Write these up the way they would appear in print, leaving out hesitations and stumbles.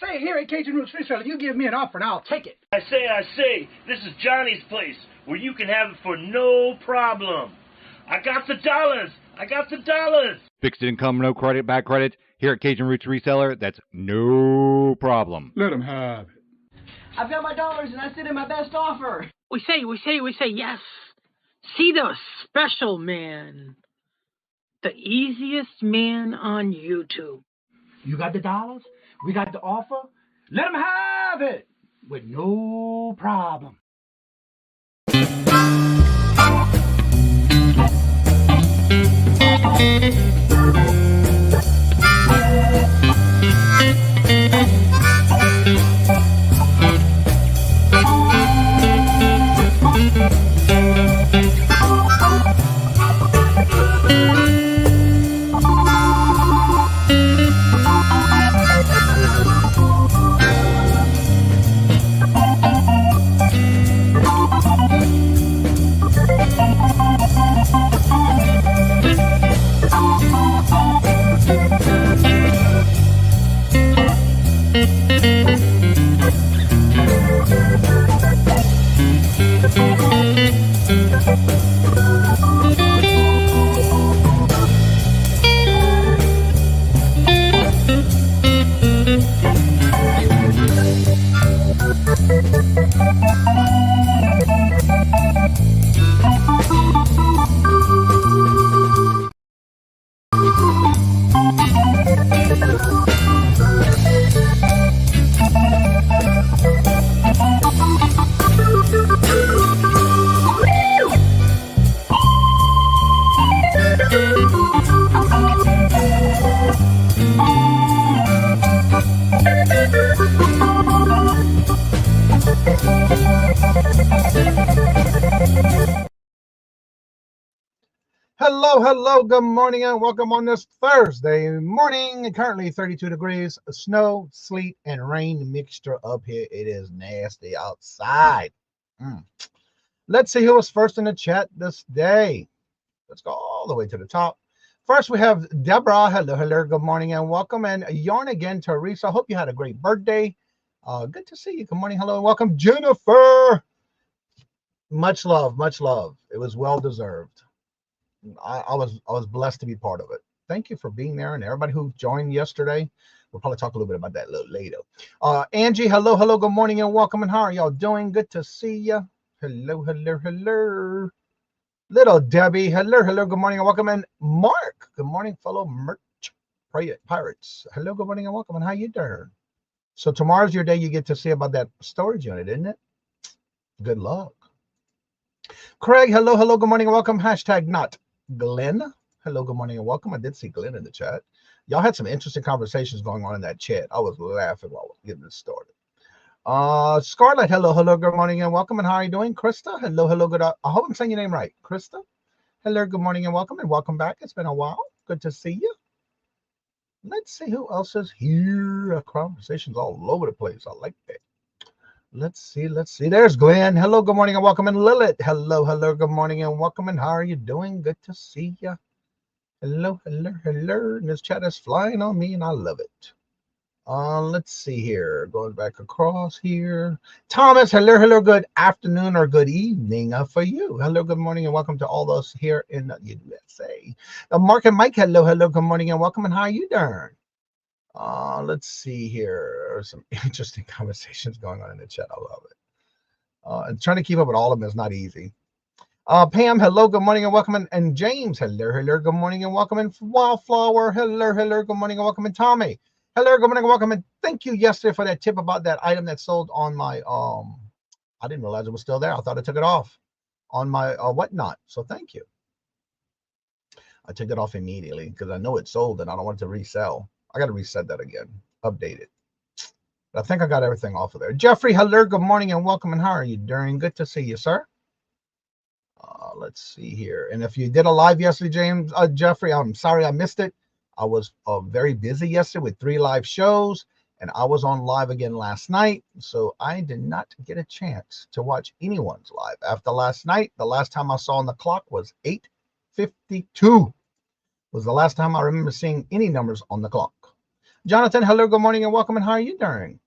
Hey, here at Kajun Reseller, you give me an offer and I'll take it. I say, this is Johnny's place, where you can have it for no problem. I got the dollars. Fixed income, no credit, back credit. Here at Cajun Roots Reseller, that's no problem. Let him have it. I've got my dollars and I sent in my best offer. We say, yes. See the special man. The easiest man on YouTube. You got the dollars? We got the offer? Let him have it with no problem. Hello, good morning and welcome on this Thursday morning. Currently 32 degrees, snow, sleet, and rain mixture up here. It is nasty outside. Let's see who was first in the chat this day. Let's go all the way to the top. First, we have Deborah. Hello, good morning and welcome. And yarn again, Teresa. Hope you had a great birthday. Good to see you. Good morning, hello, and welcome, Jennifer. Much love. It was well deserved. I was blessed to be part of it. Thank you for being there, and everybody who joined yesterday. We'll probably talk a little bit about that a little later. Angie, hello, good morning and welcome. And how are y'all doing? Good to see you. Hello. Little Debbie, hello, good morning and welcome. And Mark, good morning, fellow merch pirates. Hello, good morning and welcome. And how you doing? So tomorrow's your day. You get to see about that storage unit, isn't it? Good luck. Craig, hello, good morning and welcome. Hashtag not Glenn. Hello, good morning and welcome. I did see Glenn in the chat. Y'all had some interesting conversations going on in that chat. I was laughing while I was getting this started. Scarlett, hello, good morning and welcome. And how are you doing? Krista, hello, good. I hope I'm saying your name right. Krista, hello, good morning and welcome back. It's been a while. Good to see you. Let's see who else is here. Conversations all over the place. I like that. Let's see. There's Glenn. Hello, good morning and welcome. And Lilith, hello, good morning and welcome. And how are you doing? Good to see you. Hello. And this chat is flying on me and I love it. Let's see here. Going back across here. Thomas, hello, good afternoon or good evening for you. Hello, good morning and welcome to all those here in the USA. Mark and Mike, hello, good morning and welcome. And how are you doing? Let's see here. There's some interesting conversations going on in the chat. I love it. And trying to keep up with all of them is not easy. Pam, hello, good morning and welcome. And James, hello, good morning and welcome. And Wildflower, hello, good morning and welcome. And Tommy, hello, good morning and welcome. And thank you yesterday for that tip about that item that sold on my, I didn't realize it was still there. I thought I took it off on my whatnot. So thank you. I took it off immediately because I know it sold and I don't want it to resell. I got to reset that again, update it. But I think I got everything off of there. Jeffrey, hello, good morning and welcome. And how are you doing? Good to see you, sir. Let's see here. And if you did a live yesterday, Jeffrey, I'm sorry I missed it. I was very busy yesterday with 3 live shows, and I was on live again last night. So I did not get a chance to watch anyone's live. After last night, the last time I saw on the clock was 8:52. Was the last time I remember seeing any numbers on the clock. Jonathan, hello, good morning, and welcome. And how are you doing?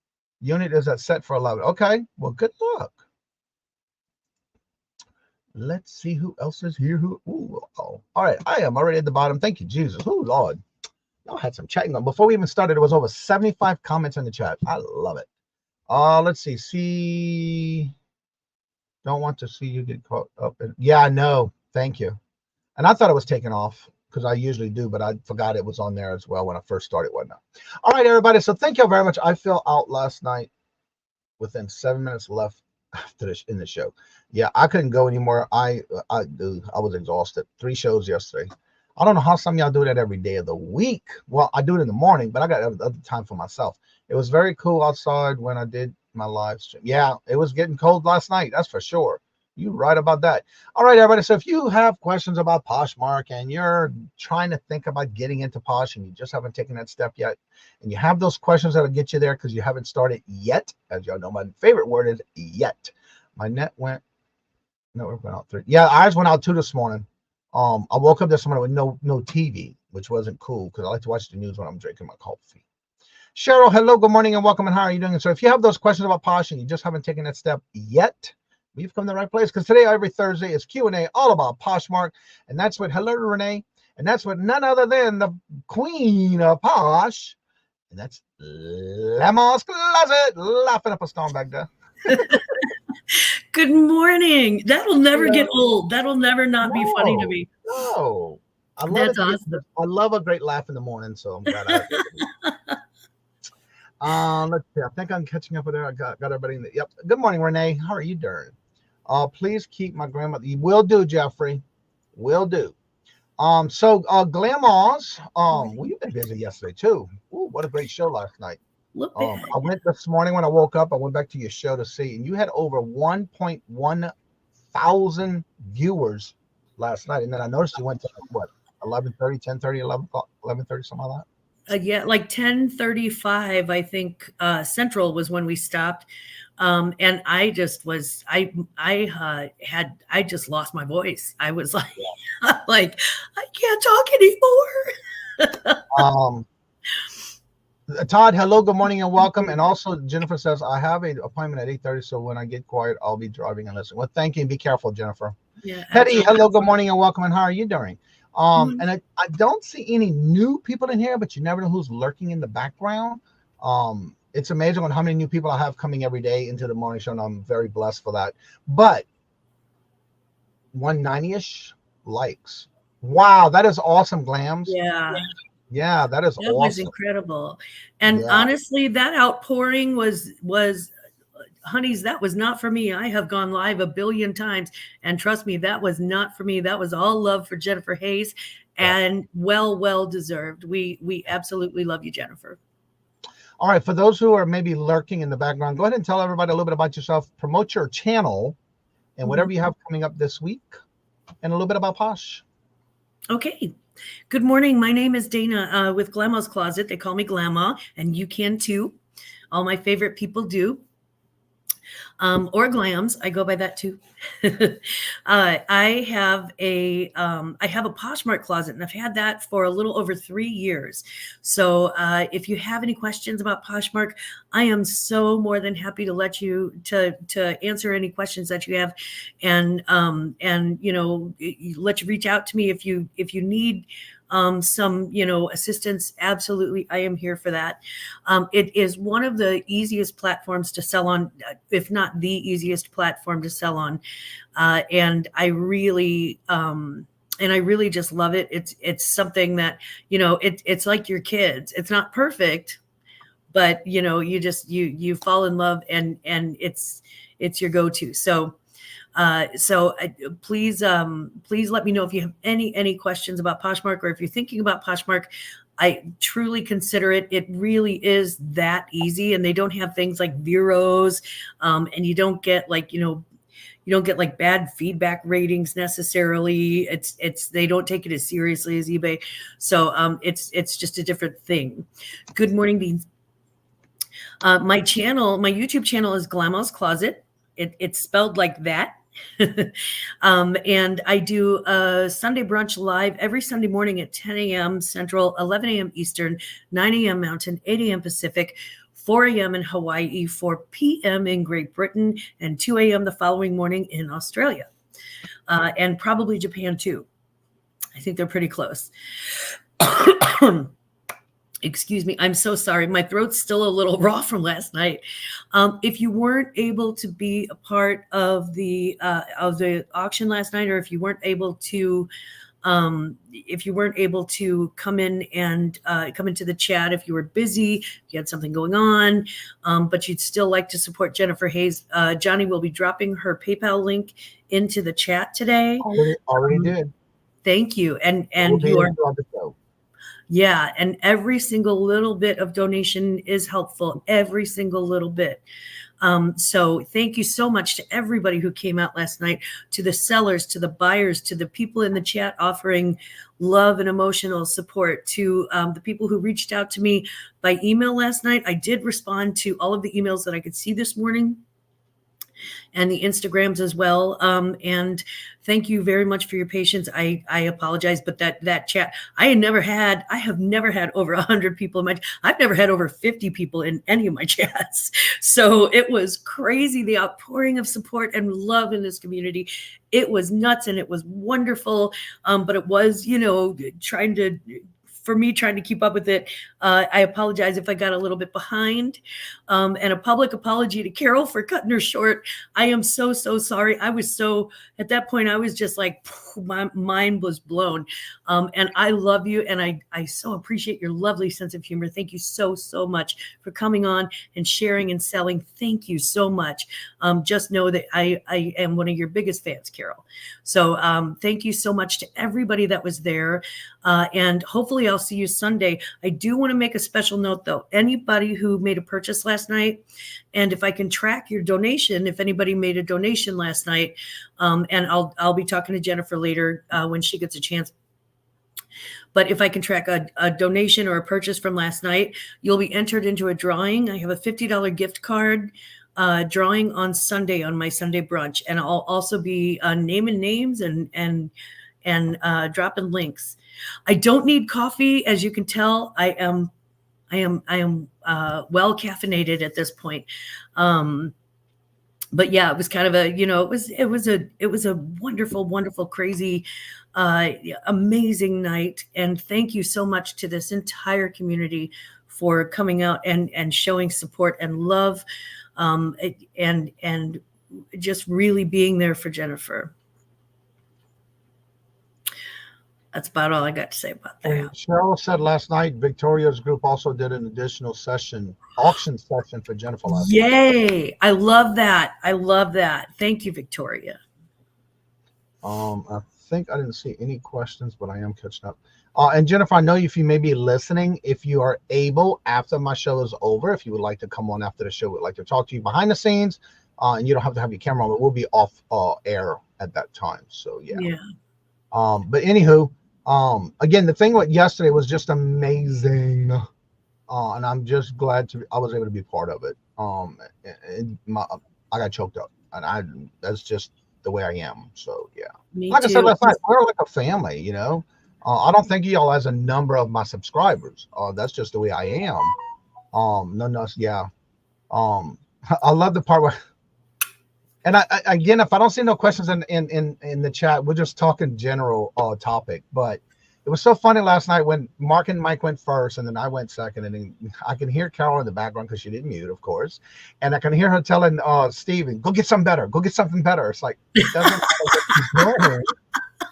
Unit is at set for 11. Okay, well, good luck. Let's see who else is here. Ooh, all right, I am already at the bottom. Thank you, Jesus. Oh, Lord. Y'all had some chatting on. Before we even started, there was over 75 comments in the chat. I love it. Let's see. Don't want to see you get caught up. Yeah, I know. Thank you. And I thought it was taken off because I usually do, but I forgot it was on there as well when I first started. Whatnot. All right, everybody. So thank you very much. I fell out last night within 7 minutes left after this in the show. Yeah, I couldn't go anymore. I was exhausted. 3 shows yesterday. I don't know how some of y'all do that every day of the week. Well, I do it in the morning, but I got other time for myself. It was very cool outside when I did my live stream. Yeah, it was getting cold last night. That's for sure. You're right about that. All right, everybody. So if you have questions about Poshmark and you're trying to think about getting into Posh and you just haven't taken that step yet, and you have those questions that'll get you there because you haven't started yet, as y'all know, my favorite word is yet. My net went, no, it went out 3. Yeah, ours went out 2 this morning. I woke up this morning with no TV, which wasn't cool because I like to watch the news when I'm drinking my coffee. Cheryl, hello, good morning, and welcome. And how are you doing? So if you have those questions about Posh and you just haven't taken that step yet, you've come to the right place because today, every Thursday, is Q&A all about Poshmark. And that's with hello to Renee. And that's with none other than the queen of Posh. And that's Lemma's Closet, laughing up a storm back there. Good morning. That'll never get old. That'll never not be funny to me. No. I love That's it. awesome. I love a great laugh in the morning, so I'm glad I let's see. I think I'm catching up with her. I got everybody in the yep. Good morning, Renee. How are you doing? Please keep my grandmother. You will do, Jeffrey. Will do. Glamours. We've been busy yesterday too. Ooh, what a great show last night. I went this morning when I woke up. I went back to your show to see, and you had over 1.1 thousand viewers last night. And then I noticed you went to what, 11:30, 10:30, 11:30, something like that. Yeah, like 10:35, I think Central was when we stopped. And I just was, I just lost my voice. I was like, like, I can't talk anymore. Todd, hello, good morning, and welcome. And also, Jennifer says, I have an appointment at 8:30, so when I get quiet, I'll be driving and listening. Well, thank you, and be careful, Jennifer. Yeah. Hetty, hello, good morning, and welcome. And how are you doing? And I don't see any new people in here, but you never know who's lurking in the background. It's amazing on how many new people I have coming every day into the morning show, and I'm very blessed for that. But 190-ish likes. Wow, that is awesome, Glams. Yeah, that is awesome. That was incredible. And honestly, that outpouring was honeys, that was not for me. I have gone live a billion times, and trust me, that was not for me. That was all love for Jennifer Hayes, and well deserved. We absolutely love you, Jennifer. All right, for those who are maybe lurking in the background, go ahead and tell everybody a little bit about yourself, promote your channel and whatever you have coming up this week, and a little bit about Posh. Okay. Good morning. My name is Dana with Glamour's Closet. They call me Glamour, and you can too. All my favorite people do. Or Glams. I go by that too. I have a Poshmark closet, and I've had that for a little over 3 years. So if you have any questions about Poshmark, I am so more than happy to let you to answer any questions that you have, and you know, let you reach out to me if you need some, you know, assistance. Absolutely. I am here for that. It is one of the easiest platforms to sell on, if not the easiest platform to sell on. And I really just love it. It's something that, you know, it's like your kids. It's not perfect, but you know, you fall in love, and it's your go-to. So please let me know if you have any questions about Poshmark, or if you're thinking about Poshmark. I truly consider it. It really is that easy, and they don't have things like bureaus, and you don't get like, you know, you don't get like bad feedback ratings necessarily. They don't take it as seriously as eBay. So it's just a different thing. Good morning, Beans. My YouTube channel is Glamour's Closet. It's spelled like that. And I do a Sunday brunch live every Sunday morning at 10 a.m. Central, 11 a.m. Eastern, 9 a.m. Mountain, 8 a.m. Pacific, 4 a.m. in Hawaii, 4 p.m. in Great Britain, and 2 a.m. the following morning in Australia, and probably Japan too. I think they're pretty close. Excuse me. I'm so sorry. My throat's still a little raw from last night. If you weren't able to be a part of the auction last night, or if you weren't able to come in and come into the chat, if you were busy, if you had something going on, but you'd still like to support Jennifer Hayes, Johnny will be dropping her PayPal link into the chat today. Already did. Thank you. And you are. Yeah, and every single little bit of donation is helpful, every single little bit. So thank you so much to everybody who came out last night, to the sellers, to the buyers, to the people in the chat offering love and emotional support, to the people who reached out to me by email last night. I did respond to all of the emails that I could see this morning, and the Instagrams as well. And thank you very much for your patience. I apologize, but that chat, I have never had over 100 people in I've never had over 50 people in any of my chats. So it was crazy, the outpouring of support and love in this community. It was nuts and it was wonderful. But it was, trying to keep up with it. I apologize if I got a little bit behind, and a public apology to Carol for cutting her short. I am so sorry. At that point, I was just like, my mind was blown. And I love you. And I so appreciate your lovely sense of humor. Thank you so much for coming on and sharing and selling. Thank you so much. Just know that I am one of your biggest fans, Carol. So thank you so much to everybody that was there. And hopefully I'll see you Sunday. I do want to make a special note though. Anybody who made a purchase last night, and if I can track your donation, if anybody made a donation last night, and I'll be talking to Jennifer later when she gets a chance. But if I can track a donation or a purchase from last night, you'll be entered into a drawing. I have a $50 gift card drawing on Sunday on my Sunday brunch, and I'll also be naming names and dropping links. I don't need coffee, as you can tell. I am well caffeinated at this point. But yeah, it was kind of it was a wonderful, crazy, amazing night. And thank you so much to this entire community for coming out and showing support and love, and just really being there for Jennifer. That's about all I got to say about that. And Cheryl said last night, Victoria's group also did an additional auction session for Jennifer last night. Yay! I love that. Thank you, Victoria. I think I didn't see any questions, but I am catching up. And Jennifer, I know if you may be listening, if you are able, after my show is over, if you would like to come on after the show, we'd like to talk to you behind the scenes, and you don't have to have your camera on, but we'll be off air at that time. So yeah. But anywho, again, the thing with yesterday was just amazing, and I'm just glad I was able to be part of it. I got choked up, and that's just the way I am. So yeah, like I said last night, we're like a family, I don't think of y'all as a number of my subscribers. That's just the way I am. Yeah. I love the part where, and again, if I don't see no questions in the chat, we're just talking general topic. But it was so funny last night when Mark and Mike went first, and then I went second, and then I can hear Carol in the background because she didn't mute, of course, and I can hear her telling Steven, "Go get something better. Go get something better." It's like it doesn't matter what she's doing.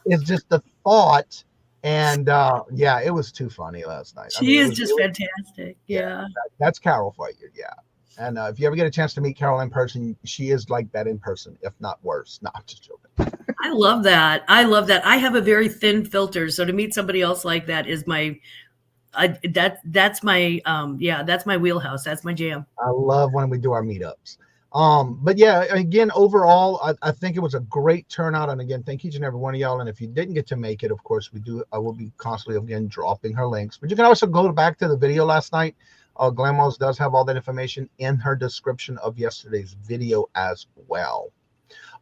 It's just the thought. And yeah, it was too funny last night. She is just fantastic. Yeah. That's Carol for you. Yeah. And if you ever get a chance to meet Carol in person, she is like that in person, if not worse. No, I'm just joking. I love that. I have a very thin filter, so to meet somebody else like that is that's my wheelhouse. That's my jam. I love when we do our meetups. But yeah, again, overall, I think it was a great turnout. And again, thank each and every one of y'all. And if you didn't get to make it, of course, I will be constantly again dropping her links. But you can also go back to the video last night. Glamwells does have all that information in her description of yesterday's video as well.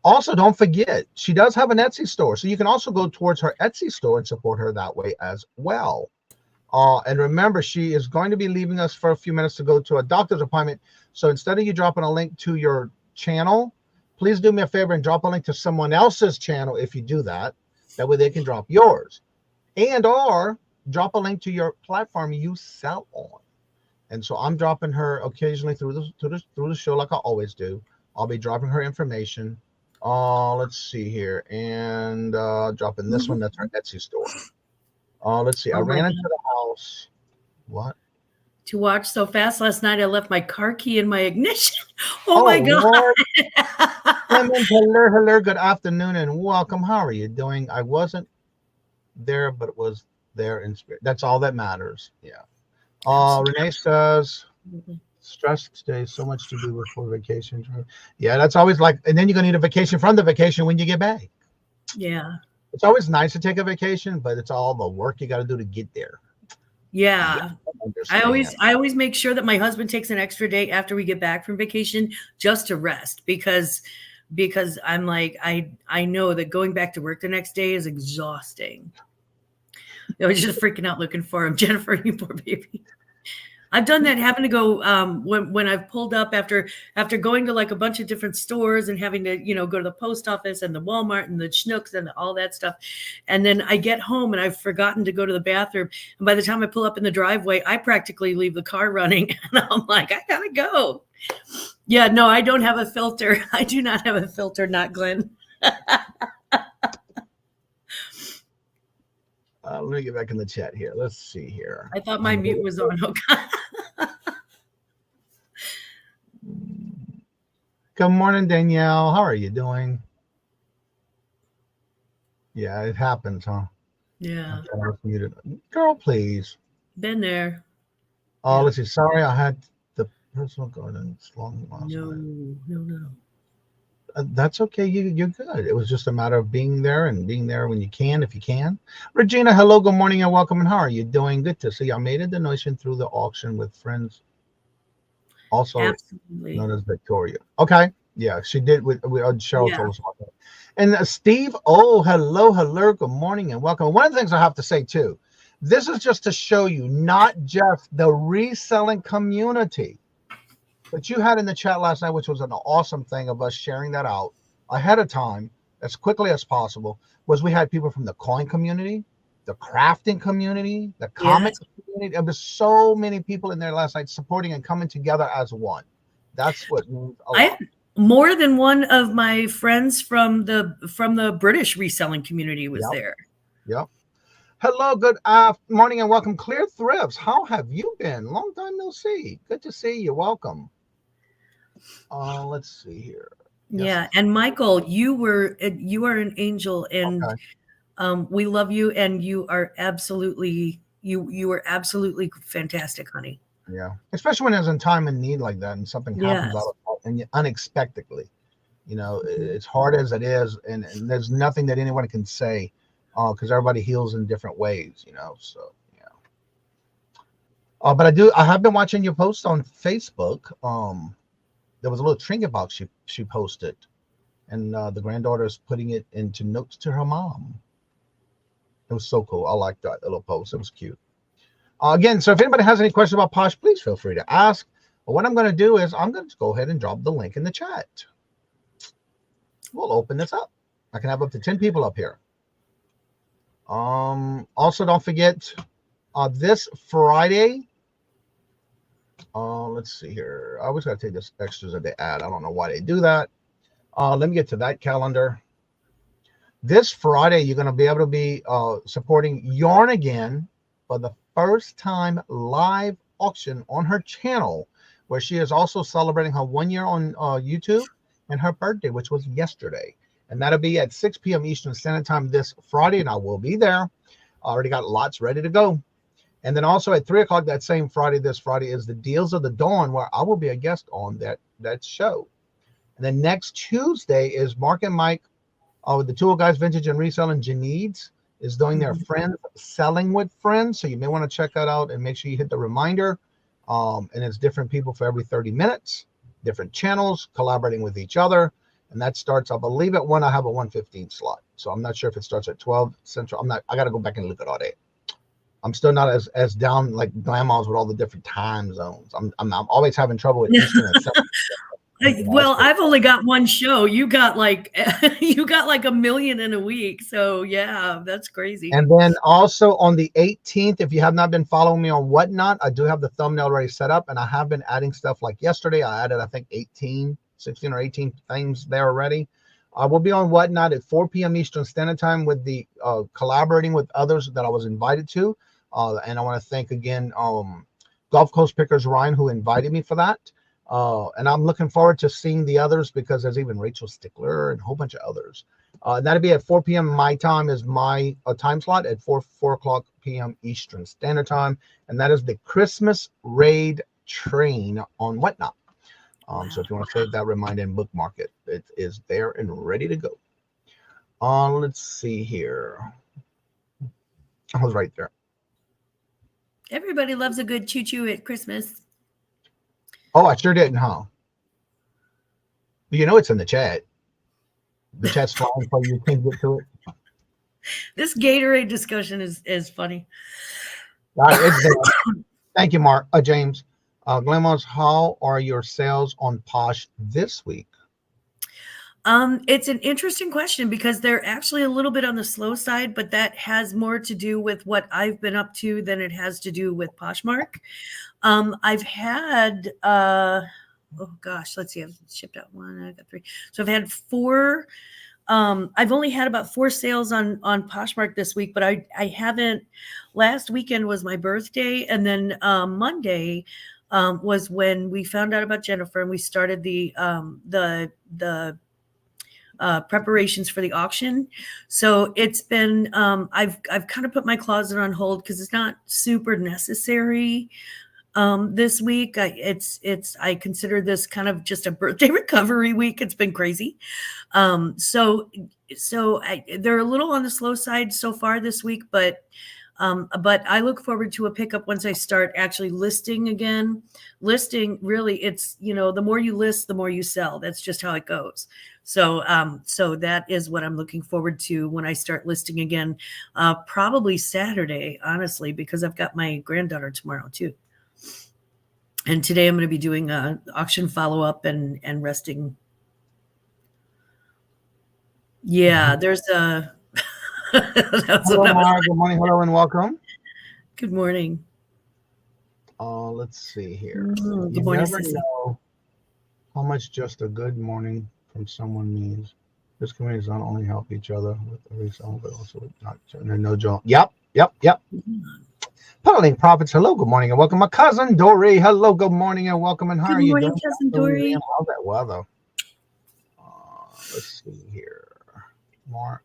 Also, don't forget, she does have an Etsy store. So you can also go towards her Etsy store and support her that way as well. And remember, she is going to be leaving us for a few minutes to go to a doctor's appointment. So instead of you dropping a link to your channel, please do me a favor and drop a link to someone else's channel if you do that. That way they can drop yours. And or drop a link to your platform you sell on. And so I'm dropping her occasionally through the show like I always do. I'll be dropping her information. Let's see here. And dropping this one. That's her Etsy store. Let's see. I ran into the house. What? To watch so fast last night, I left my car key in my ignition. Oh my God. Hello. Good afternoon and welcome. How are you doing? I wasn't there, but it was there in spirit. That's all that matters. Yeah. Renee says, stress today, so much to do before vacation. Yeah, that's always like, and then you're gonna need a vacation from the vacation when you get back. Yeah. It's always nice to take a vacation, but it's all the work you got to do to get there. Yeah. I always make sure that my husband takes an extra day after we get back from vacation just to rest because I'm like, I know that going back to work the next day is exhausting. I was just freaking out looking for him. Jennifer, you poor baby. I've done that, having to go when I've pulled up after going to like a bunch of different stores and having to, go to the post office and the Walmart and the Schnucks and all that stuff. And then I get home and I've forgotten to go to the bathroom. And by the time I pull up in the driveway, I practically leave the car running. And I'm like, I gotta go. Yeah, no, I don't have a filter. I do not have a filter, not Glenn. Let me get back in the chat here. Let's see here. I thought my mute was on. Okay. Good morning, Danielle. How are you doing? Yeah, it happens, huh? Yeah. Girl, please. Been there. Oh, let's see. Sorry, I had the personal garden. It's long. No. That's okay. You're good. It was just a matter of being there and being there when you can, if you can. Regina, hello, good morning and welcome. And how are you doing? Good to see you. I made a donation through the auction with friends. Also Absolutely. known as Victoria. Okay. Yeah, she did. Cheryl told us about that. And Steve, hello. Good morning and welcome. One of the things I have to say too, this is just to show you not just the reselling community, but you had in the chat last night, which was an awesome thing of us sharing that out ahead of time as quickly as possible, was we had people from the coin community, the crafting community, the comic community. There was so many people in there last night supporting and coming together as one. That's what means a lot. More than one of my friends from the British reselling community was there. Yep. Hello, good morning and welcome. Clear Thrifts, how have you been? Long time no see. Good to see you. Welcome. Let's see here. Yes. Yeah, and Michael, you are an angel, and we love you, and you are absolutely absolutely fantastic, honey. Yeah, especially when there's in time and need like that, and something happens and unexpectedly. It's hard as it is, and there's nothing that anyone can say, because everybody heals in different ways. So yeah. But I have been watching your posts on Facebook. There was a little trinket box she posted, and the granddaughter is putting it into notes to her mom. It was so cool. I liked that little post. It was cute. Again, so if anybody has any questions about Posh, please feel free to ask. But what I'm going to do is I'm going to go ahead and drop the link in the chat. We'll open this up. I can have up to 10 people up here. Also, don't forget this Friday. Let's see here. I always got to take this extras that they add. I don't know why they do that. Let me get to that calendar. This Friday, you're going to be able to be supporting Yarn Again for the first time live auction on her channel, where she is also celebrating her 1 year on YouTube and her birthday, which was yesterday. And that'll be at 6 p.m. Eastern Standard Time this Friday, and I will be there. I already got lots ready to go. And then also at 3 o'clock that same Friday, this Friday, is the Deals of the Dawn, where I will be a guest on that show. And then next Tuesday is Mark and Mike with the Tool Guys Vintage and Reselling. Janides is doing their Friends Selling with Friends. So you may want to check that out and make sure you hit the reminder. And it's different people for every 30 minutes, different channels, collaborating with each other. and that starts, I believe, at 1. I have a 1:15 slot, so I'm not sure if it starts at 12 Central. I got to go back and look at all that. I'm still not as down like grandmas with all the different time zones. I'm always having trouble with Eastern and Central. Well, I've only got one show. You got like a million in a week. So yeah, that's crazy. And then also on the 18th, if you have not been following me on Whatnot, I do have the thumbnail already set up, and I have been adding stuff. Like yesterday, I added, I think, 16 or 18 things there already. I will be on Whatnot at 4 p.m. Eastern Standard Time with the collaborating with others that I was invited to. And I want to thank again Gulf Coast Pickers Ryan, who invited me for that. And I'm looking forward to seeing the others, because there's even Rachel Stickler and a whole bunch of others. That'll be at 4 p.m. My time is my time slot at 4 o'clock p.m. Eastern Standard Time. And that is the Christmas Raid Train on Whatnot. So if you want to save that reminder and bookmark it, it is there and ready to go. Let's see here. I was right there. Everybody loves a good choo-choo at Christmas. Oh, I sure didn't, huh? You know it's in the chat. The chat's flying for you. Can't get to it. This Gatorade discussion is funny. It's there. Thank you, Mark. James. Glenmos, how are your sales on Posh this week? It's an interesting question, because they're actually a little bit on the slow side, but that has more to do with what I've been up to than it has to do with Poshmark. I've had, let's see, I've shipped out 1, I got 3. So I've had 4. I've only had about 4 sales on Poshmark this week, but I haven't. Last weekend was my birthday, and then Monday was when we found out about Jennifer, and we started the preparations for the auction. So it's been I've kind of put my closet on hold because it's not super necessary this week. I consider this kind of just a birthday recovery week. It's been crazy. So they're a little on the slow side so far this week, but I look forward to a pickup once I start actually listing again. Listing, really, it's, the more you list, the more you sell. That's just how it goes. So that is what I'm looking forward to when I start listing again, probably Saturday, honestly, because I've got my granddaughter tomorrow too. And today I'm going to be doing a auction follow-up and resting. Yeah, there's a... Hello, Mark. Good morning. Hello and welcome. Good morning. Let's see here. Good morning. You never know how much just a good morning from someone means. This community does not only help each other with the reselling, but also not no joke. Yep. Peddling Profits. Hello, good morning and welcome. My cousin Dory. Hello, good morning and welcome. And how are you doing? Cousin Dory. How's that weather? Let's see here. Mark.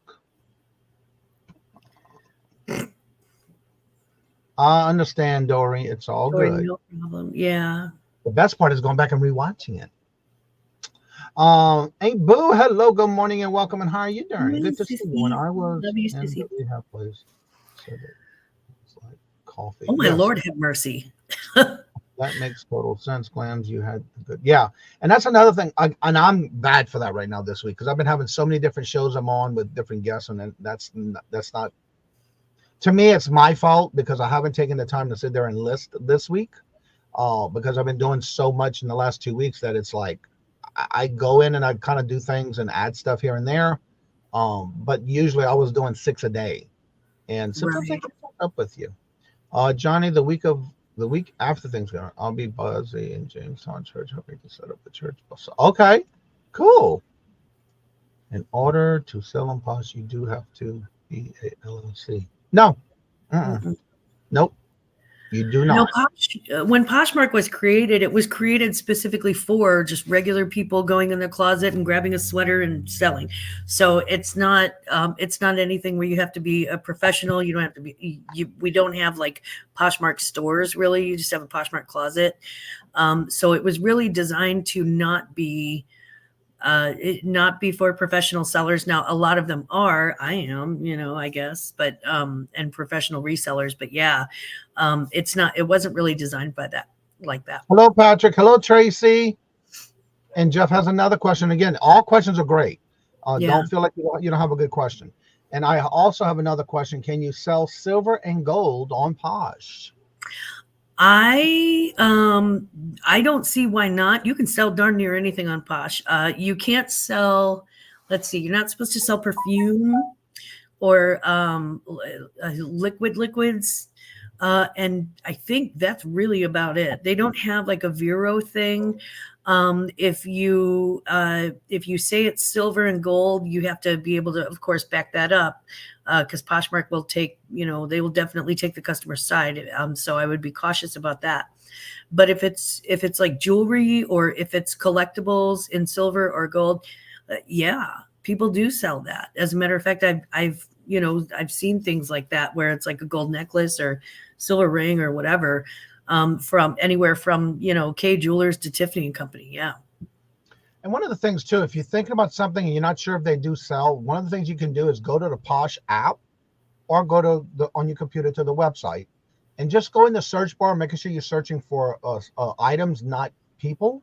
I understand, Dory. It's all good. No problem. Yeah. The best part is going back and rewatching it. Hey, Boo. Hello, good morning and welcome. And how are you doing? Good to see you. When I was in the rehab place, so it's like coffee. Oh, my Lord, have mercy. That makes total sense. Clams, you had good. Yeah. And that's another thing. And I'm bad for that right now this week because I've been having so many different shows I'm on with different guests. And that's not. To me, it's my fault because I haven't taken the time to sit there and list this week because I've been doing so much in the last 2 weeks that it's like I go in and I kind of do things and add stuff here and there. But usually I was doing 6 a day. And sometimes I can keep up with you. Johnny, the week after Thanksgiving, I'll be busy in Jamestown Church helping to set up the church bus. Okay, cool. In order to sell on Posh, you do have to be a LLC. No. Nope. You do not. No, when Poshmark was created, it was created specifically for just regular people going in their closet and grabbing a sweater and selling. So it's not anything where you have to be a professional. You don't have to be. We don't have like Poshmark stores really. You just have a Poshmark closet. So it was really designed to not be for professional sellers. Now, a lot of them are, I am, I guess, but, and professional resellers, but yeah, it wasn't really designed like that. Hello, Patrick. Hello, Tracy. And Jeff has another question. Again, all questions are great. Yeah. Don't feel like you don't have a good question. And I also have another question. Can you sell silver and gold on Posh? I don't see why not. You can sell darn near anything on Posh. You can't sell. Let's see. You're not supposed to sell perfume or liquids. And I think that's really about it. They don't have like a Vero thing. If you say it's silver and gold, you have to be able to, of course, back that up, because Poshmark will take, they will definitely take the customer side. So I would be cautious about that. But if it's like jewelry or if it's collectibles in silver or gold, yeah, people do sell that. As a matter of fact, I've seen things like that where it's like a gold necklace or silver ring or whatever, from anywhere from, K Jewelers to Tiffany and Company. Yeah. And one of the things too, if you're thinking about something and you're not sure if they do sell, one of the things you can do is go to the Posh app or go to on your computer to the website and just go in the search bar, making sure you're searching for items, not people.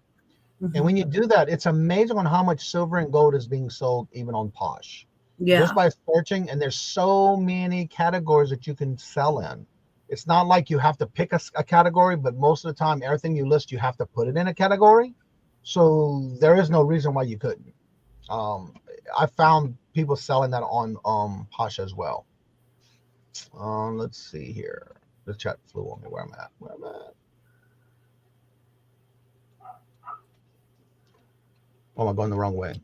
Mm-hmm. And when you do that, it's amazing on how much silver and gold is being sold even on Posh. Yeah. Just by searching, and there's so many categories that you can sell in. It's not like you have to pick a category, but most of the time, everything you list, you have to put it in a category. So there is no reason why you couldn't. I found people selling that on Posh as well. Let's see here. The chat flew on me. Where I'm at. Oh, am I going the wrong way?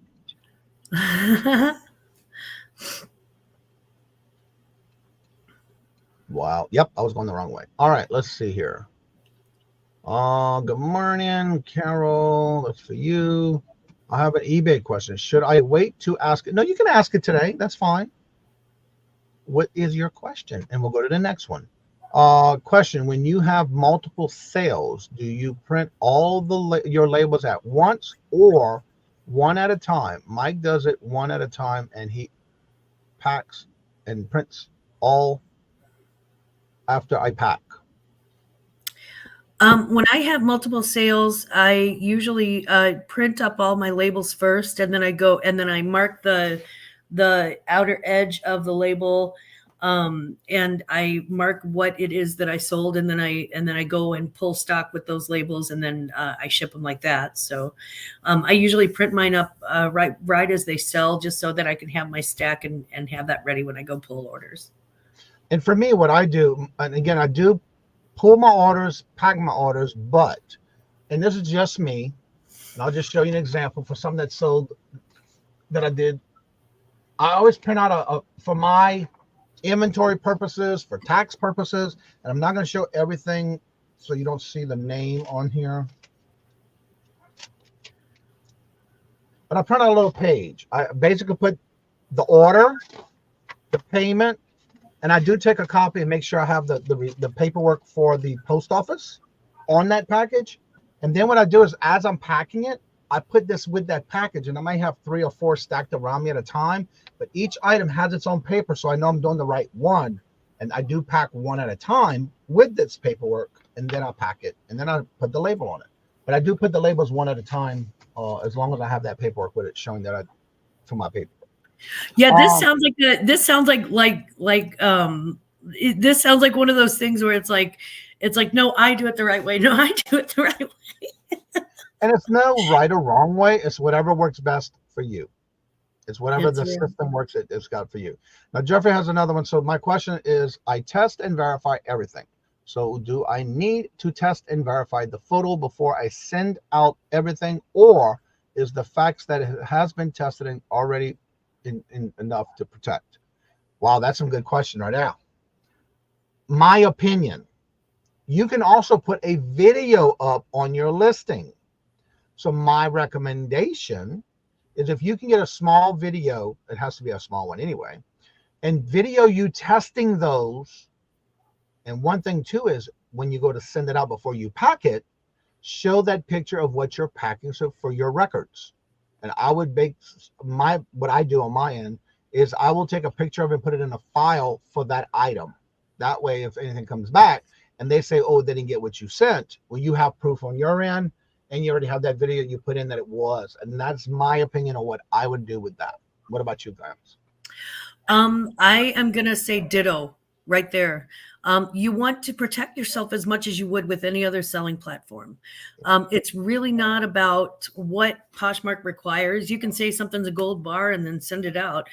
Wow. Yep, I was going the wrong way. All right, let's see here. Good morning, Carol. That's for you. I have an eBay question. Should I wait to ask it? No, you can ask it today. That's fine. What is your question? And we'll go to the next one. Question: when you have multiple sales, do you print all your labels at once or one at a time? Mike does it one at a time, and he packs and prints all after I pack. When I have multiple sales, I usually print up all my labels first, and then I mark the outer edge of the label, and I mark what it is that I sold, and then I go and pull stock with those labels, and then I ship them like that. So I usually print mine up right as they sell, just so that I can have my stack and have that ready when I go pull orders. And for me, what I do, and again, I do pull my orders, pack my orders, but, and this is just me, and I'll just show you an example for something that sold that I did. I always print out for my inventory purposes, for tax purposes, and I'm not going to show everything so you don't see the name on here. But I print out a little page. I basically put the order, the payment, and I do take a copy and make sure I have the paperwork for the post office on that package. And then what I do is, as I'm packing it, I put this with that package, and I might have 3 or 4 stacked around me at a time, but each item has its own paper, so I know I'm doing the right one. And I do pack one at a time with this paperwork, and then I'll pack it, and then I put the label on it. But I do put the labels one at a time, as long as I have that paperwork with it showing that for my paper. Yeah, this sounds like this sounds like this sounds like one of those things where it's like, no, I do it the right way. No, I do it the right way. And it's no right or wrong way. It's whatever works best for you. It's whatever the system works it's got for you. Now, Jeffrey has another one. So my question is, I test and verify everything. So do I need to test and verify the photo before I send out everything, or is the facts that it has been tested and already enough to protect? Wow, that's some good question right now. My opinion, you can also put a video up on your listing. So my recommendation is, if you can get a small video, it has to be a small one anyway, and video you testing those. And one thing too is, when you go to send it out before you pack it, show that picture of what you're packing, so for your records. And I would make what I do on my end is I will take a picture of it and put it in a file for that item. That way, if anything comes back and they say, oh, they didn't get what you sent, well, you have proof on your end, and you already have that video you put in that it was. And that's my opinion on what I would do with that. What about you guys? I am going to say ditto right there. You want to protect yourself as much as you would with any other selling platform. It's really not about what Poshmark requires. You can say something's a gold bar and then send it out.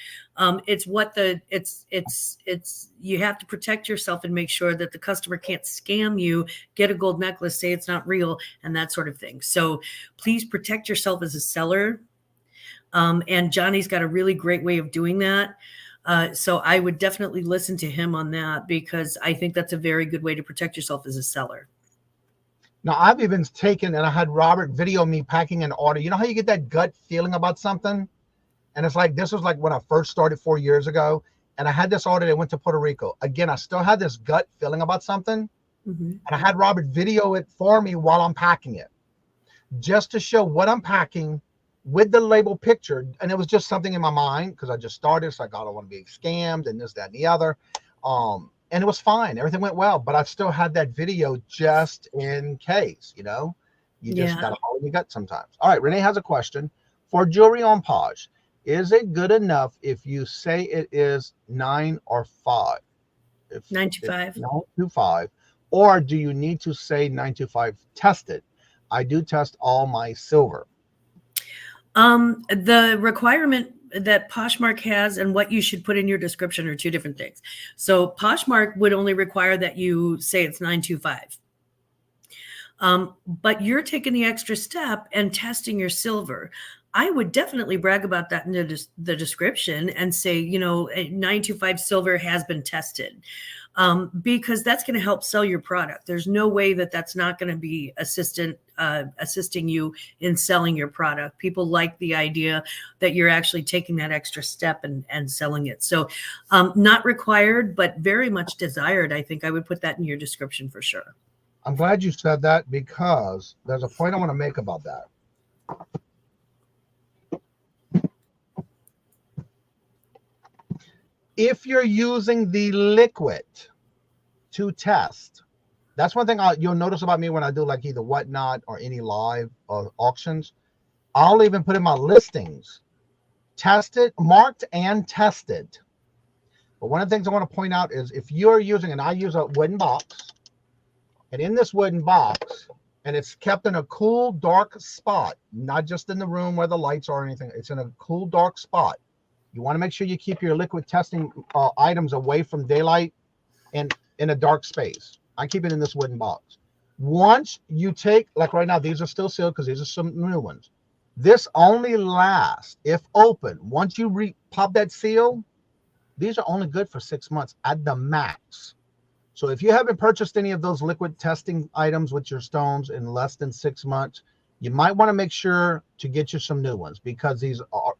It's what you have to protect yourself and make sure that the customer can't scam you, get a gold necklace, say it's not real, and that sort of thing. So please protect yourself as a seller. And Johnny's got a really great way of doing that. So I would definitely listen to him on that, because I think that's a very good way to protect yourself as a seller. Now, I've even taken, and I had Robert video me packing an order. You know how you get that gut feeling about something? And it's like, this was like when I first started 4 years ago, and I had this order that went to Puerto Rico. Again, I still had this gut feeling about something. And I had Robert video it for me while I'm packing it, just to show what I'm packing with the label picture. And it was just something in my mind, because I just started. It's like, I don't want to be scammed and this, that, and the other. And it was fine. Everything went well, but I still had that video just in case, you know. You just got to hold in your gut sometimes. All right, Renee has a question. For jewelry on Posh, is it good enough if you say it is 9 or 5? 925. 925. Or do you need to say 925 tested? I do test all my silver. The requirement that Poshmark has and what you should put in your description are two different things. So Poshmark would only require that you say it's 925. But you're taking the extra step and testing your silver. I would definitely brag about that in the description and say, you know, 925 silver has been tested, because that's going to help sell your product. There's no way that that's not going to be assisting you in selling your product. People like the idea that you're actually taking that extra step and selling it. So not required, but very much desired. I think I would put that in your description for sure. I'm glad you said that, because there's a point I want to make about that. If you're using the liquid to test, that's one thing you'll notice about me when I do like either Whatnot or any live auctions. I'll even put in my listings, tested, marked and tested. But one of the things I want to point out is if you're using, and I use a wooden box, and in this wooden box, and it's kept in a cool, dark spot, not just in the room where the lights are or anything. It's in a cool, dark spot. You want to make sure you keep your liquid testing items away from daylight and in a dark space. I keep it in this wooden box. Once you take, like right now, these are still sealed because these are some new ones. This only lasts, if open, once you pop that seal, these are only good for 6 months at the max. So if you haven't purchased any of those liquid testing items with your stones in less than 6 months, you might want to make sure to get you some new ones, because these are,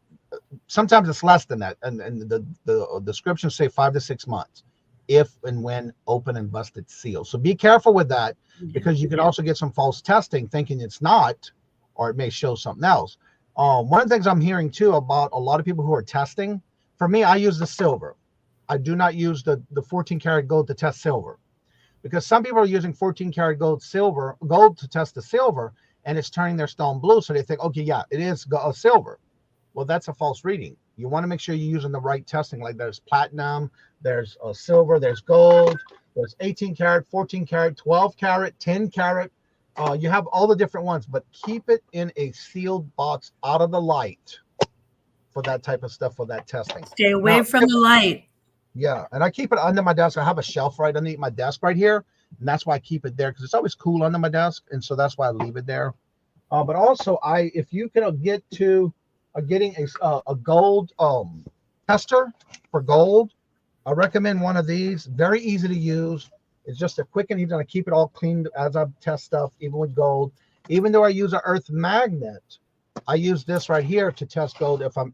sometimes it's less than that, and the descriptions say 5 to 6 months if and when open and busted seal. So be careful with that, because you can also get some false testing thinking it's not, or it may show something else. One of the things I'm hearing too about a lot of people who are testing, for me, I use the silver. I do not use the 14 karat gold to test silver, because some people are using 14 karat gold to test the silver, and it's turning their stone blue. So they think, okay, yeah, it is a silver. Well, that's a false reading. You want to make sure you're using the right testing. Like there's platinum, there's silver, there's gold, there's 18 karat, 14 karat, 12 karat, 10 karat. You have all the different ones, but keep it in a sealed box out of the light for that type of stuff, for that testing. Stay away from the light. Yeah, and I keep it under my desk. I have a shelf right underneath my desk right here, and that's why I keep it there, because it's always cool under my desk, and so that's why I leave it there. But also, if you can get to getting a gold tester for gold, I recommend one of these. Very easy to use. It's just a quick and easy. I keep it all cleaned as I test stuff, even with gold. Even though I use an earth magnet, I use this right here to test gold if I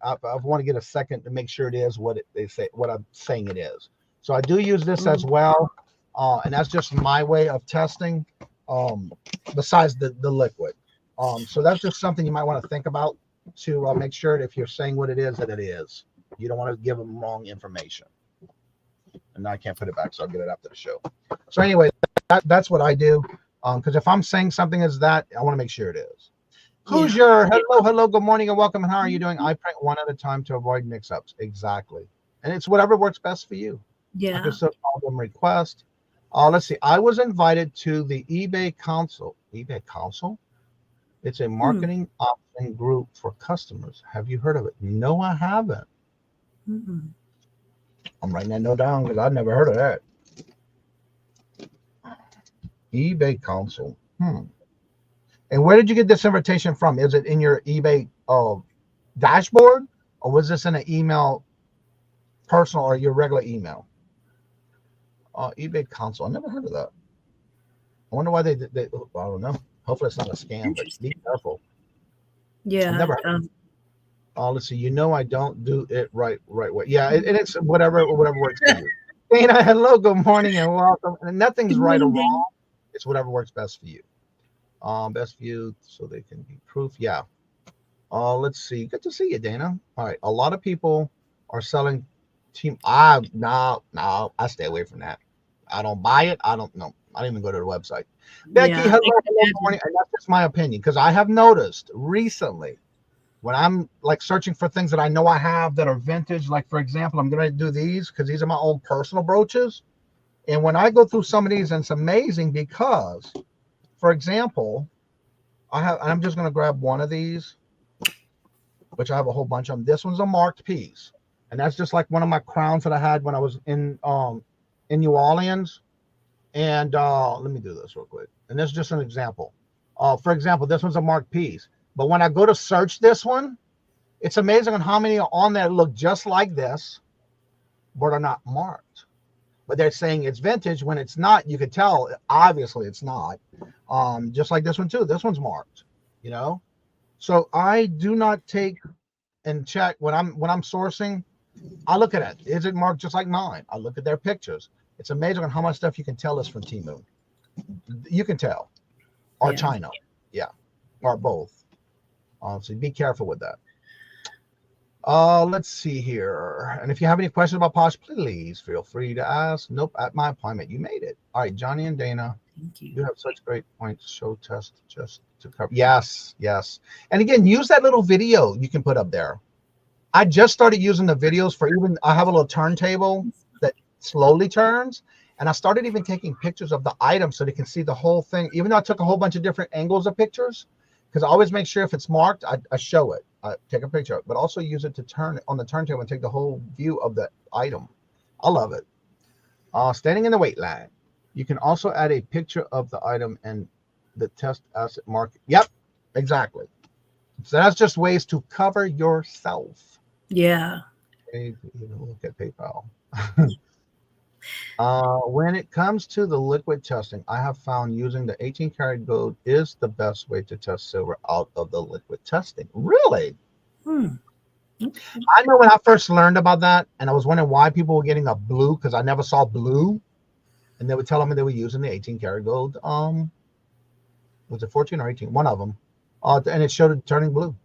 want to get a second to make sure it is what I'm saying it is. So I do use this as well, and that's just my way of testing. Besides the liquid, so that's just something you might want to think about, to make sure that if you're saying what it is, that it is. You don't want to give them wrong information. And now I can't put it back, so I'll get it after the show. So anyway, that's what I do. Because if I'm saying something as that, I want to make sure it is. Who's your hello, good morning and welcome, and how are you doing? I print one at a time to avoid mix-ups. Exactly. And it's whatever works best for you. Yeah. I can still call them request. Let's see. I was invited to the eBay Council. eBay Council? It's a marketing option group for customers. Have you heard of it? No, I haven't. Mm-mm. I'm writing that note down because I've never heard of that. eBay Council. And where did you get this invitation from? Is it in your eBay dashboard, or was this in an email, personal, or your regular email? eBay Council. I never heard of that. I wonder why they I don't know. Hopefully it's not a scam, but be careful. Yeah. I've never heard let's see. You know I don't do it right way. Yeah, and it's whatever works for you. Dana, hello, good morning, and welcome. And nothing's right or wrong. It's whatever works best for you. Best view so they can be proof. Yeah. Let's see. Good to see you, Dana. All right. A lot of people are selling team. No, I stay away from that. I don't buy it. I don't know. I don't even go to the website. Becky, hello, good morning. And that's just my opinion, because I have noticed recently when I'm like searching for things that I know I have that are vintage, like for example, I'm going to do these because these are my old personal brooches. And when I go through some of these, it's amazing because, for example, I'm just going to grab one of these, which I have a whole bunch of them. This one's a marked piece. And that's just like one of my crowns that I had when I was in New Orleans. And let me do this real quick. And this is just an example. For example, this one's a marked piece. But when I go to search this one, it's amazing on how many are on there look just like this, but are not marked. But they're saying it's vintage when it's not. You could tell, obviously it's not. Just like this one too. This one's marked, you know? So I do not take and check when I'm sourcing. I look at it. Is it marked just like mine? I look at their pictures. It's amazing on how much stuff you can tell is from Temu. You can tell. Or China. Yeah. Or both. So be careful with that. Let's see here. And if you have any questions about Posh, please feel free to ask. Nope, at my appointment. You made it. All right, Johnny and Dana. Thank you. You have such great points. Show test just to cover. Yes. And again, use that little video you can put up there. I just started using the videos for I have a little turntable that slowly turns. And I started even taking pictures of the item so they can see the whole thing. Even though I took a whole bunch of different angles of pictures, because I always make sure if it's marked, I show it. I take a picture, but also use it to turn on the turntable and take the whole view of the item. I love it. Standing in the wait line. You can also add a picture of the item and the test asset market. Yep, exactly. So that's just ways to cover yourself. Yeah. Look at PayPal. When it comes to the liquid testing, I have found using the 18 karat gold is the best way to test silver out of the liquid testing. Really? I know when I first learned about that, and I was wondering why people were getting a blue, because I never saw blue, and they were telling me they were using the 18 karat gold. Was it 14 or 18? One of them. And it showed it turning blue.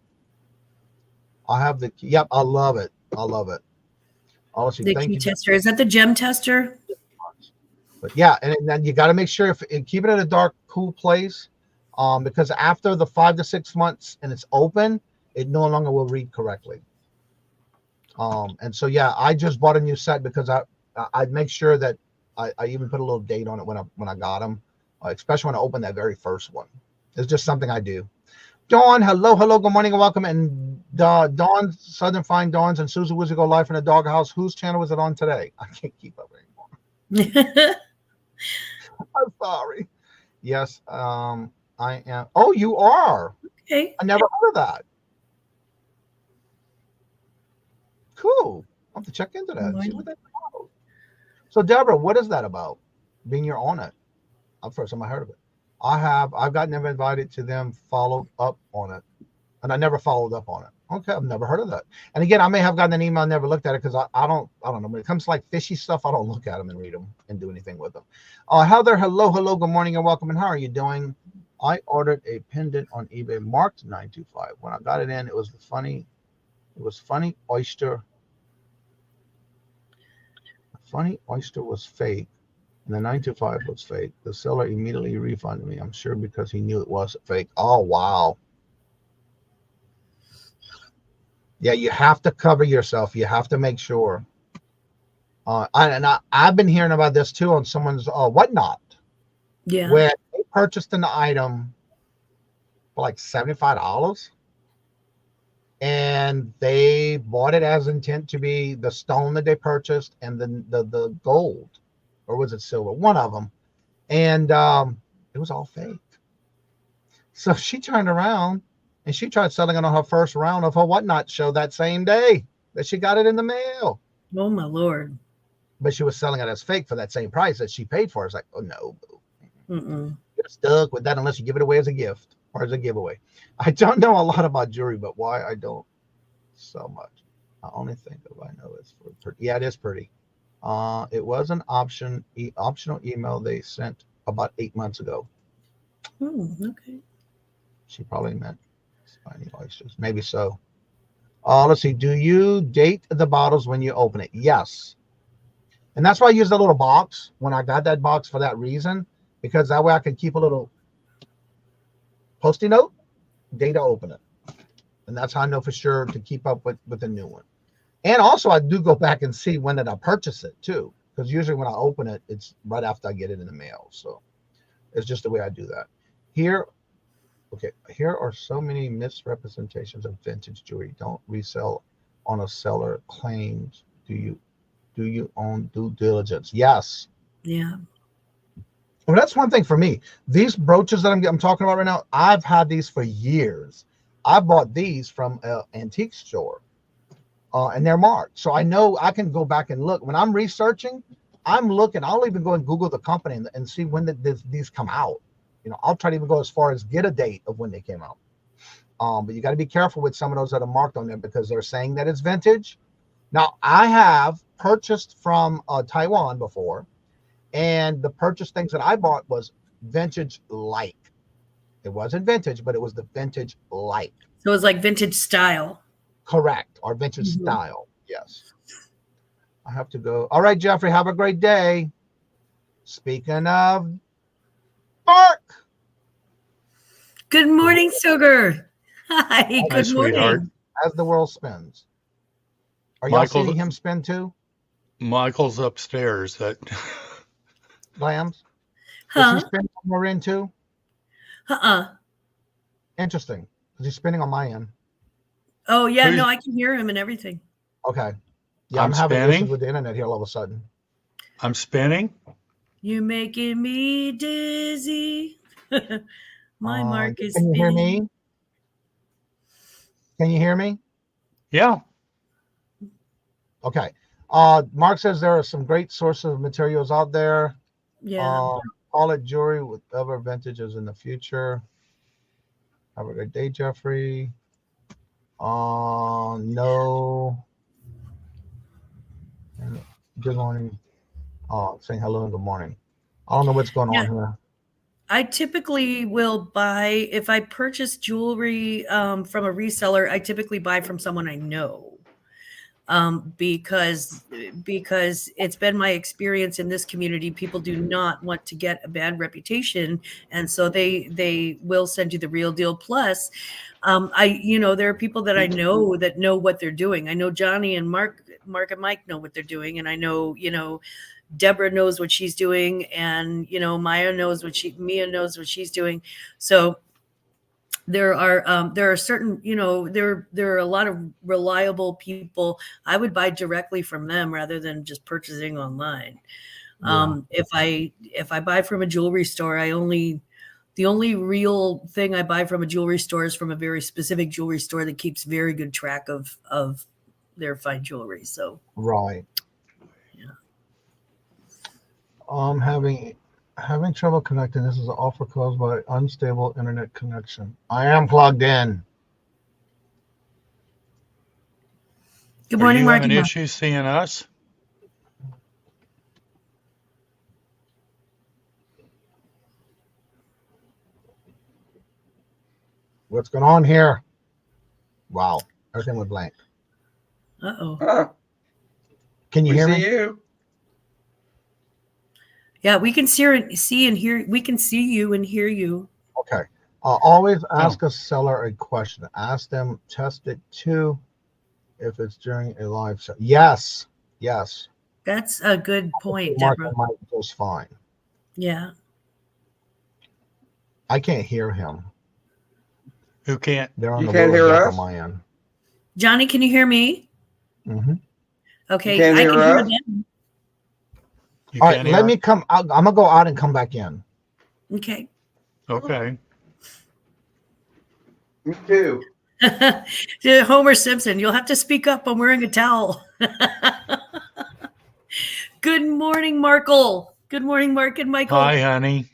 I have the, yep, I love it. The key tester. Is that the gem tester? But yeah, and then you got to make sure keep it in a dark, cool place, because after the 5 to 6 months and it's open, it no longer will read correctly. And so yeah, I just bought a new set because I make sure that I even put a little date on it when I got them, especially when I opened that very first one. It's just something I do. Dawn, hello, good morning and welcome. And Dawn, Southern Fine Dawns, and Susie Wizzy Go Live from the Doghouse. Whose channel was it on today? I can't keep up anymore. I'm sorry. Yes, I am. Oh, you are. Okay. I never heard of that. Cool. I'll have to check into that. See what that's about. So, Deborah, what is that about? Being you're on it. First time I heard of it. I've never invited to them, followed up on it. And I never followed up on it. Okay, I've never heard of that. And again, I may have gotten an email, never looked at it because I don't know. When it comes to like fishy stuff, I don't look at them and read them and do anything with them. Heather, hello, good morning and welcome. And how are you doing? I ordered a pendant on eBay marked 925. When I got it in, it was funny oyster. The funny oyster was fake. And the 925 was fake. The seller immediately refunded me. I'm sure because he knew it wasn't fake. Oh, wow. Yeah, you have to cover yourself. You have to make sure. I've been hearing about this too on someone's whatnot, Yeah. where they purchased an item for like $75, and they bought it as intent to be the stone that they purchased and the gold, or was it silver? One of them, and it was all fake. So she turned around and she tried selling it on her first round of her whatnot show that same day that she got it in the mail. Oh my Lord. But she was selling it as fake for that same price that she paid for. It's like, oh no, Mm-mm. you're stuck with that unless you give it away as a gift or as a giveaway. I don't know a lot about jewelry, but why I don't so much. I only think if I know it's for pretty. Yeah, it is pretty. It was an optional email they sent about 8 months ago. Okay. She probably meant spiny oysters. Maybe so. Let's see. Do you date the bottles when you open it? Yes. And that's why I used a little box when I got that box for that reason, because that way I could keep a little Post-it note, date to open it. And that's how I know for sure to keep up with the new one. And also I do go back and see when did I purchase it too, because usually when I open it, it's right after I get it in the mail. So it's just the way I do that. Here are so many misrepresentations of vintage jewelry. Don't resell on a seller claims. Do you own due diligence? Yes. Yeah. Well, that's one thing for me. These brooches that I'm talking about right now, I've had these for years. I bought these from an antique store, and they're marked. So I know I can go back and look. When I'm researching, I'm looking. I'll even go and Google the company and see when these come out. I'll try to even go as far as get a date of when they came out. But you got to be careful with some of those that are marked on there because they're saying that it's vintage. Now, I have purchased from Taiwan before, and the purchase things that I bought was vintage-like. It wasn't vintage, but it was the vintage-like. So it was like vintage style. Correct, or vintage style, yes. I have to go. All right, Jeffrey, have a great day. Speaking of Mark. Good morning, Sugar. Hi, good morning. Sweetheart. As the world spins. Are y'all seeing him spin too? Michael's upstairs. Lambs? Huh? Does he spin somewhere in too? Interesting. Because he's spinning on my end. Oh, yeah. No, I can hear him and everything. Okay. Yeah, I'm having issues with the internet here all of a sudden. I'm spinning? You're making me dizzy. My Mark is spinning. Can you hear me? Can you hear me? Yeah. Okay. Mark says there are some great sources of materials out there. Yeah. Call it jewelry with other vintages in the future. Have a good day, Jeffrey. No. Good morning. Saying hello and good morning. I don't know what's going on here. I typically will buy, if I purchase jewelry from a reseller, I typically buy from someone I know. Because it's been my experience in this community, people do not want to get a bad reputation, and so they will send you the real deal. Plus, there are people that I know that know what they're doing. I know Johnny and Mark and Mike know what they're doing, and I know Deborah knows what she's doing, and Mia knows what she's doing. So there are certain, there are a lot of reliable people. I would buy directly from them rather than just purchasing online. Yeah. If I buy from a jewelry store, the only real thing I buy from a jewelry store is from a very specific jewelry store that keeps very good track of their fine jewelry. So right. Yeah. Having trouble connecting. This is an offer caused by unstable internet connection. I am plugged in. Good morning, Mark. Are you having issues seeing us? What's going on here? Wow, everything went blank. Uh-oh. Can you hear me? You. Yeah, we can see and hear. We can see you and hear you. Okay. Always ask a seller a question. Ask them, test it too, if it's during a live show. Yes. Yes. That's a good point, Mark Deborah. might just fine. Yeah. I can't hear him. Who can't? They're on You the can't little hear deck us? on my end. Johnny, can you hear me? Mm-hmm. Okay, You can't I hear can hear us? them. You All right, can't let hear? me come. I'm gonna go out and come back in. Okay. Okay. Me too. Homer Simpson, you'll have to speak up. I'm wearing a towel. Good morning, Markle. Good morning, Mark and Michael. Hi, honey.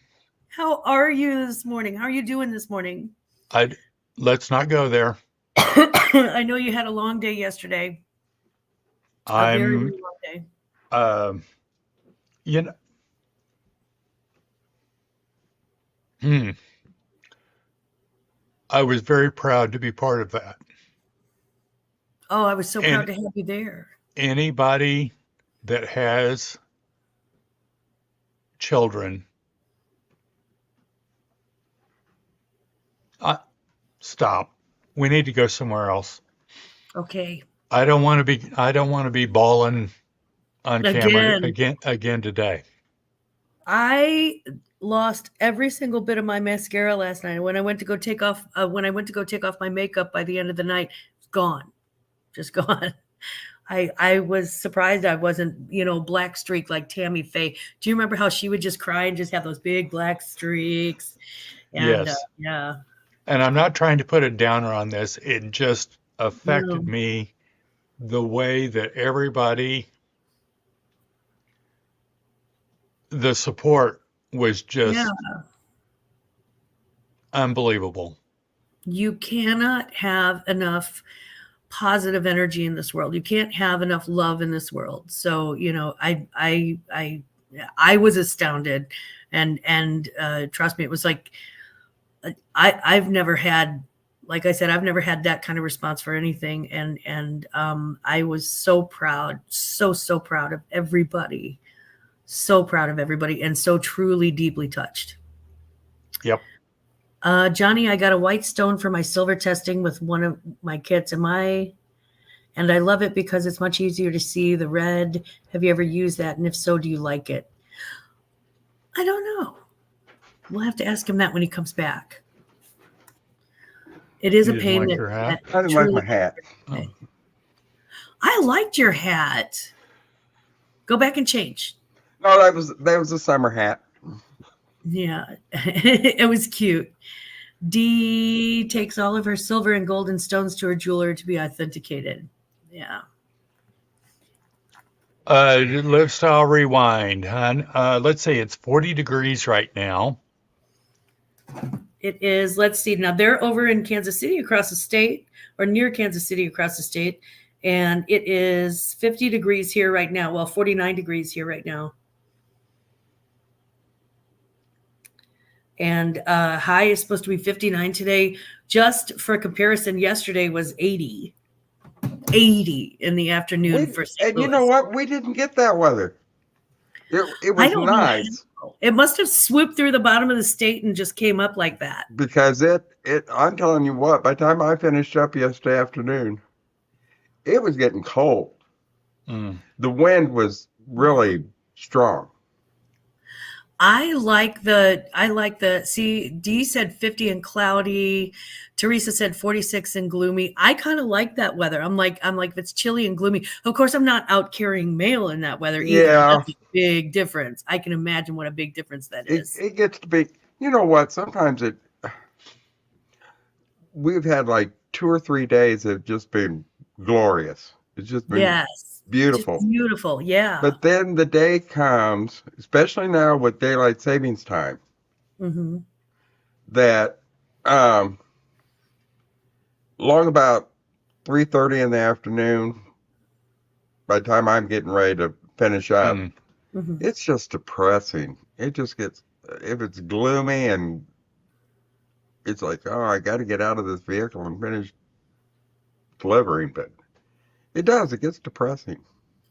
How are you this morning? How are you doing this morning? Let's not go there. I know you had a long day yesterday. A very, I'm, very long day. you know, I was very proud to be part of that. Oh, I was so And proud to have you there. anybody that has children, stop. We need to go somewhere else. Okay. I don't want to be bawling on camera Again. again today. I lost every single bit of my mascara last night. When I went to go take off my makeup by the end of the night, it's gone. Just gone. I was surprised I wasn't, black streak like Tammy Faye. Do you remember how she would just cry and just have those big black streaks? And Yes. yeah. And I'm not trying to put a downer on this. It just affected No. me the way that everybody, the support was just Yeah. unbelievable. You cannot have enough positive energy in this world. You can't have enough love in this world. So, I was astounded, and trust me, it was like, I've never had, like I said, I've never had that kind of response for anything. And I was so proud, so proud of everybody, and so truly deeply touched. Yep. Johnny, I got a white stone for my silver testing with one of my kits. And I love it because it's much easier to see the red. Have you ever used that? And if so, do you like it? I don't know. We'll have to ask him that when he comes back. It is You a didn't pain. like that, your hat? that I didn't like truly- my hat. Oh. I liked your hat. Go back and change. No, that was a summer hat. Yeah, it was cute. Dee takes all of her silver and golden stones to her jeweler to be authenticated. Yeah. Live Style Rewind, hon. Let's say it's 40 degrees right now. It is. Let's see. Now they're over in Kansas City across the state, or near Kansas City across the state. And it is 50 degrees here right now. Well, 49 degrees here right now. And high is supposed to be 59 today. Just for comparison, yesterday was 80 in the afternoon for St. And you Louis. know what? We didn't get that weather. It I was don't nice know. It must have swooped through the bottom of the state and just came up like that. because I'm telling you what, by the time I finished up yesterday afternoon, it was getting cold. The wind was really strong. I like the see, Dee said 50 and cloudy. Teresa said 46 and gloomy. I kind of like that weather. I'm like, if it's chilly and gloomy. Of course, I'm not out carrying mail in that weather either. Yeah. That's a big difference. I can imagine what a big difference that is. It gets to be, you know what? Sometimes we've had like 2 or 3 days that have just been glorious. It's just been Yes. beautiful. Just beautiful. Yeah. But then the day comes, especially now with daylight savings time, Mm-hmm. that long about 3:30 in the afternoon, by the time I'm getting ready to finish up, Mm-hmm. it's just depressing. It just gets, if it's gloomy and it's like, oh, I got to get out of this vehicle and finish delivering. But it gets depressing.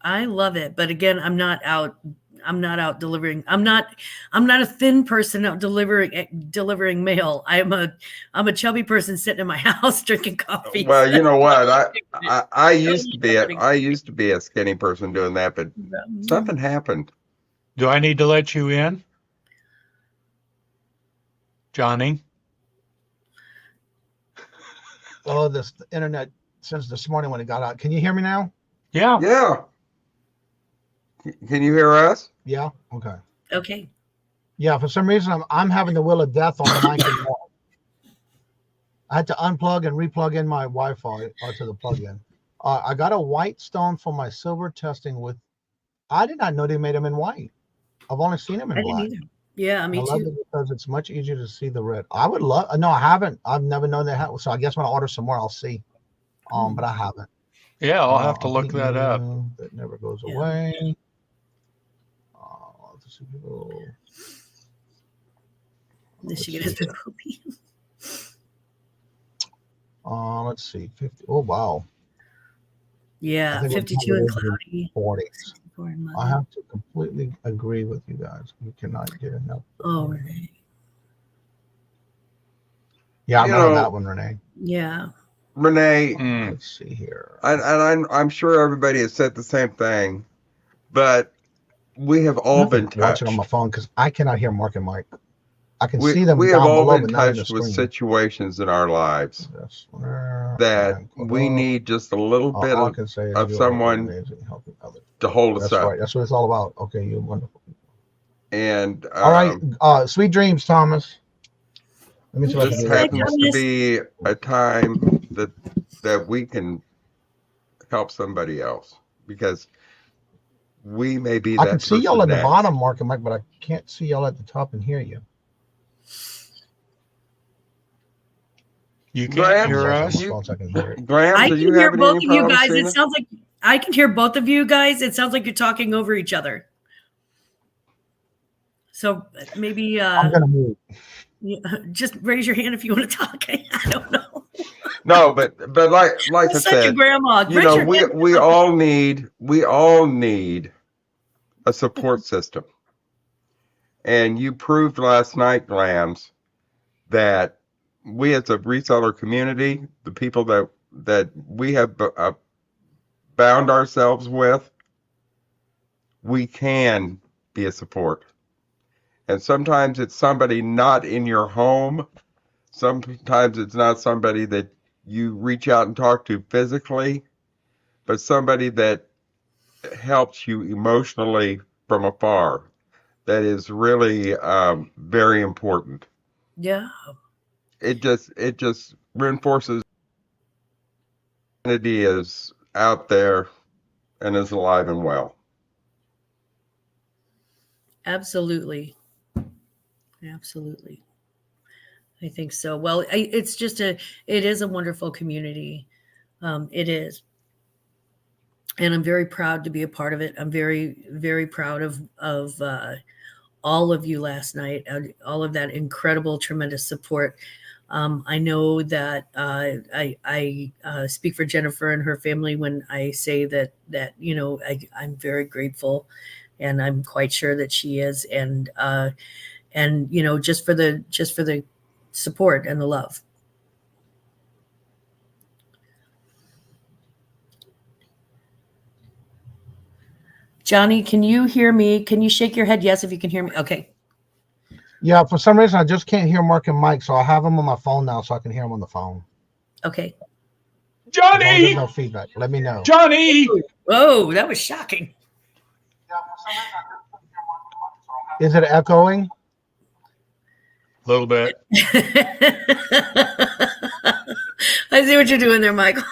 I love it. But again, I'm not out I'm not out delivering. I'm not a thin person out delivering mail. I'm a chubby person sitting in my house drinking coffee. Well, you know what? I used to be a skinny person doing that, but something happened. Do I need to let you in, Johnny? Oh, the internet since this morning when it got out. Can you hear me now? Yeah. Yeah. Can you hear us? Yeah. Okay. Okay. Yeah. For some reason, I'm having the will of death on the mic. I had to unplug and replug in my Wi-Fi to the plug-in. I got a white stone for my silver testing with. I did not know they made them in white. I've only seen them in black. Either. Yeah, me I love too. it because it's much easier to see the red. I would love. No, I haven't. I've never known they have. So I guess when I order some more, I'll see. But I haven't. Yeah, I'll have to look that up. That never goes away. Let's see. 50. Oh wow. Yeah, 52 and cloudy. 40s. I have to completely agree with you guys. You cannot get enough. Oh, Renee. Yeah, I know that one, Renee. Yeah. Renee, let's see here. And I'm sure everybody has said the same thing, but we have all been touched. Watching on my phone because I cannot hear Mark and Mike. I can see them. We down have all below, been but not in the touched with screen. situations in our lives that we need just a little bit of someone to hold us up. Right. That's what it's all about. Okay, you're wonderful. And all right, sweet dreams, Thomas. Let me see this happens to be a time that we can help somebody else because we may be. I can see y'all at the bottom, Mark and Mike, but I can't see y'all at the top and hear you. You can't hear us. Graham, I can hear both of you guys. It sounds like I can hear both of you guys. It sounds like you're talking over each other. So maybe I'm gonna move. Just raise your hand if you want to talk. I don't know. No, but like I said, grandma. You know, we all need a support system. And you proved last night, Glams, that we as a reseller community, the people that we have bound ourselves with, we can be a support. And sometimes it's somebody not in your home. Sometimes it's not somebody that you reach out and talk to physically, but somebody that helps you emotionally from afar. That is really very important. Yeah. It just reinforces humanity is out there and is alive and well. Absolutely. Absolutely. I think so. Well, it is a wonderful community. It is. And I'm very proud to be a part of it. I'm very, very proud of all of you last night, all of that incredible, tremendous support. I know that I speak for Jennifer and her family when I say that you know I'm very grateful, and I'm quite sure that she is, and you know just for the support and the love. Johnny, can you hear me? Can you shake your head yes if you can hear me? Okay. Yeah, for some reason I just can't hear Mark and Mike, so I have them on my phone now so I can hear them on the phone. Okay. Johnny! There's no feedback. Let me know. Johnny! Whoa, that was shocking. Is it echoing? A little bit. I see what you're doing there, Michael.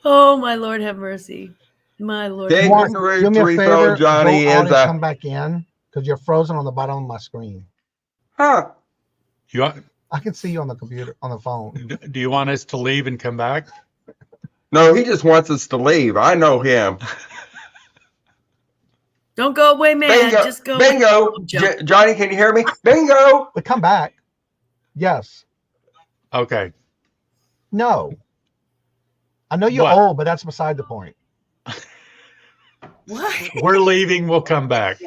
Oh, my Lord, have mercy. My Lord. Do me a favor, Johnny, come back in because you're frozen on the bottom of my screen. Huh? I can see you on the computer, on the phone. Do you want us to leave and come back? No, he just wants us to leave. I know him. Don't go away, man. Bingo. Just go. Bingo. Johnny, can you hear me? Bingo. But come back. Yes. Okay. No. I know you're old, but that's beside the point. What? We're leaving. We'll come back.